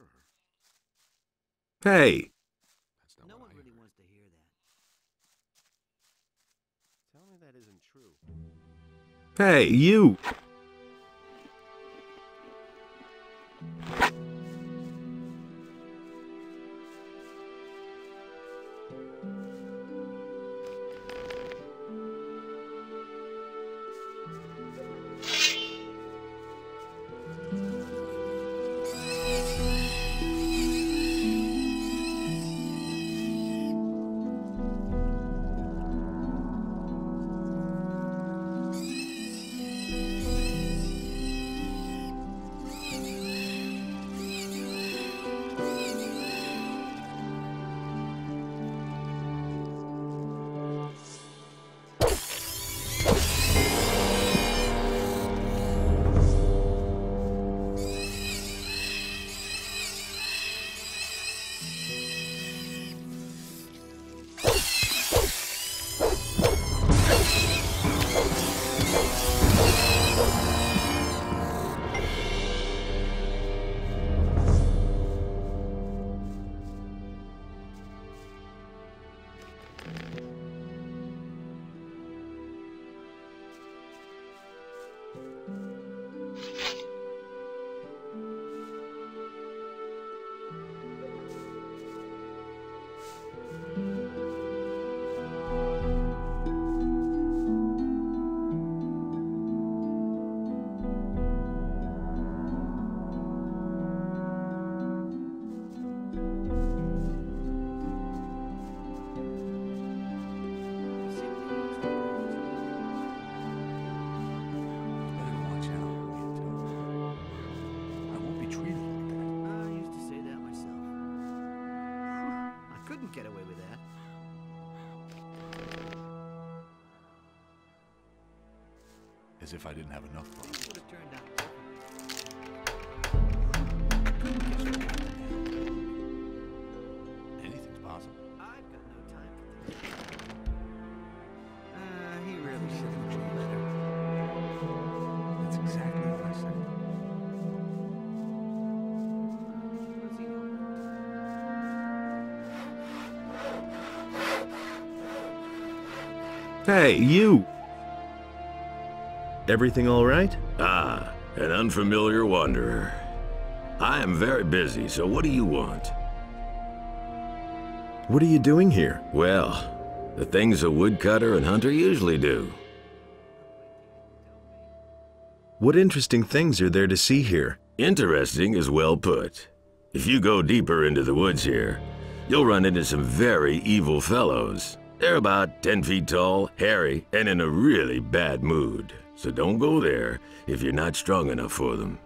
Hey! No one really wants to hear that. Tell me that isn't true. Hey, you! Get away with that. As if I didn't have enough problems. Would have turned out. Anything's possible. I've got no time for this. He really should have known better. That's exactly what I said. What's he know? Hey, you! Everything all right? Ah, an unfamiliar wanderer. I am very busy, so what do you want? What are you doing here? Well, the things a woodcutter and hunter usually do. What interesting things are there to see here? Interesting is well put. If you go deeper into the woods here, you'll run into some very evil fellows. They're about 10 feet tall, hairy, and in a really bad mood. So don't go there if you're not strong enough for them.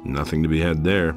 Nothing to be had there.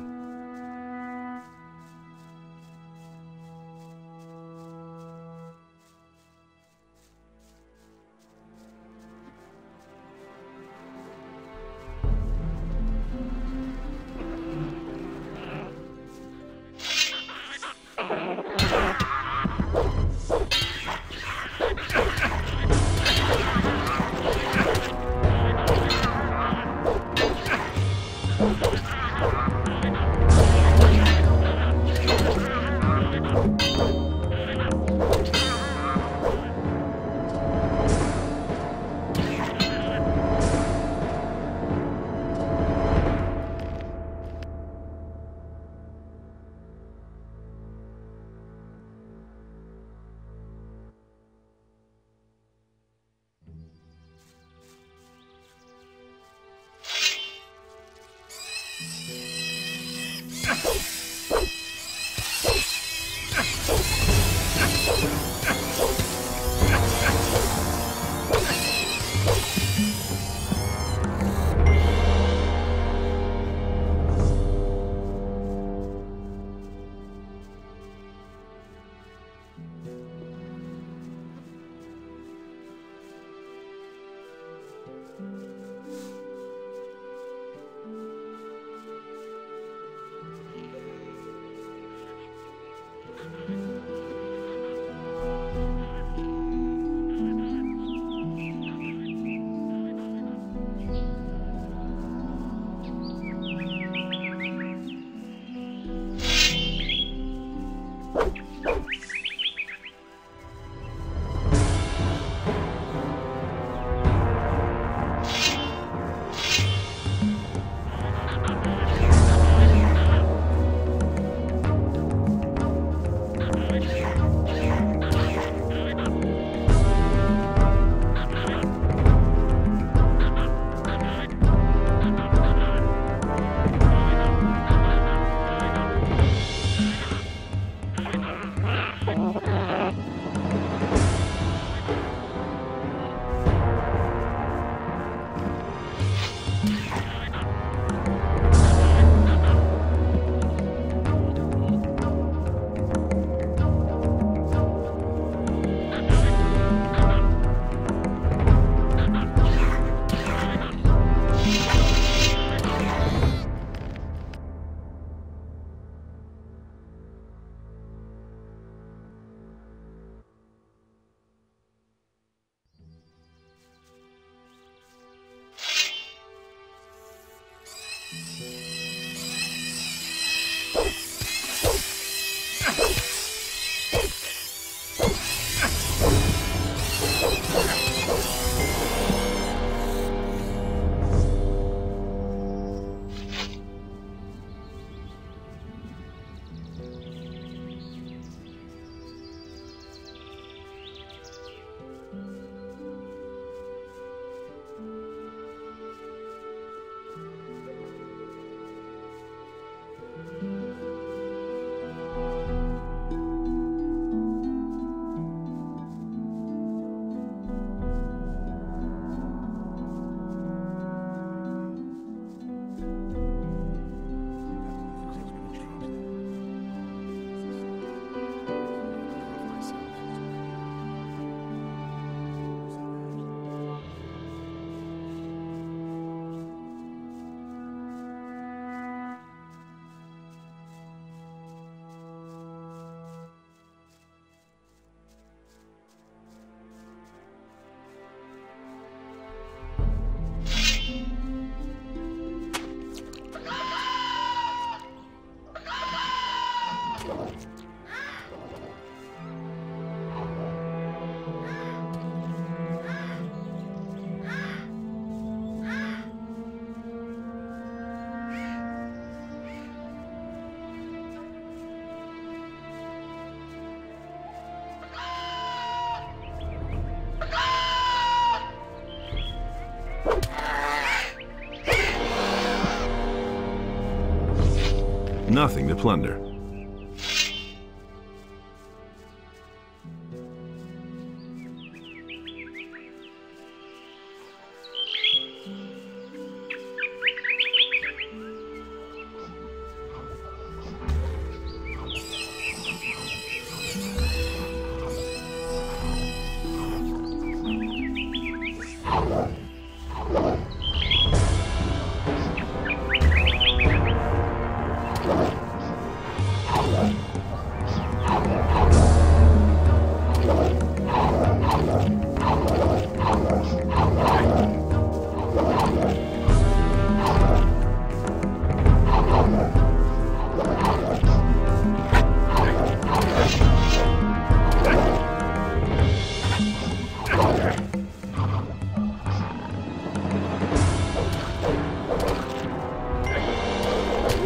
nothing to plunder.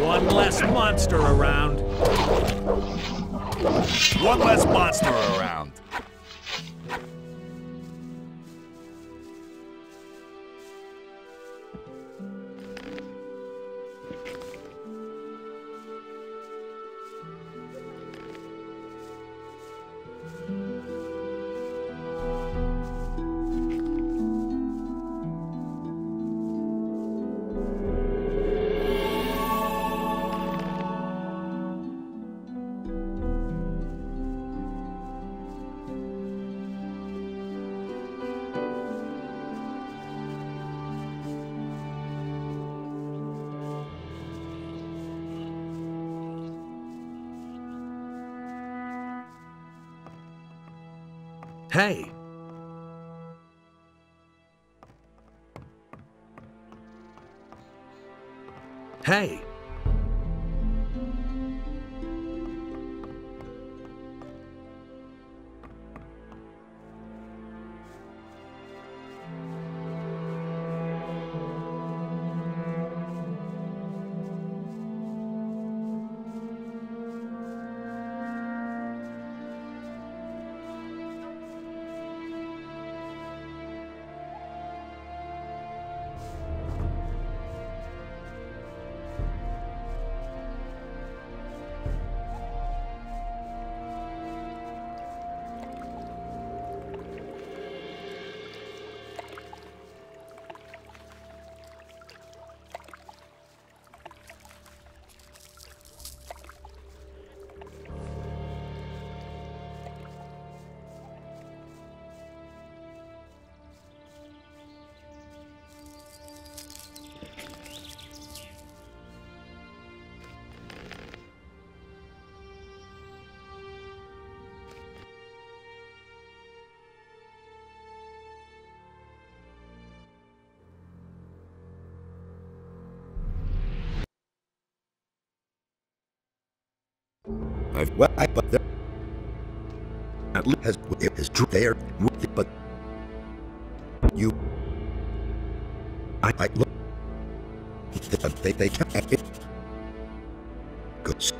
One less monster around. One less monster around. Hey! Hey! But there is true there, but you, I look, they can't. Good.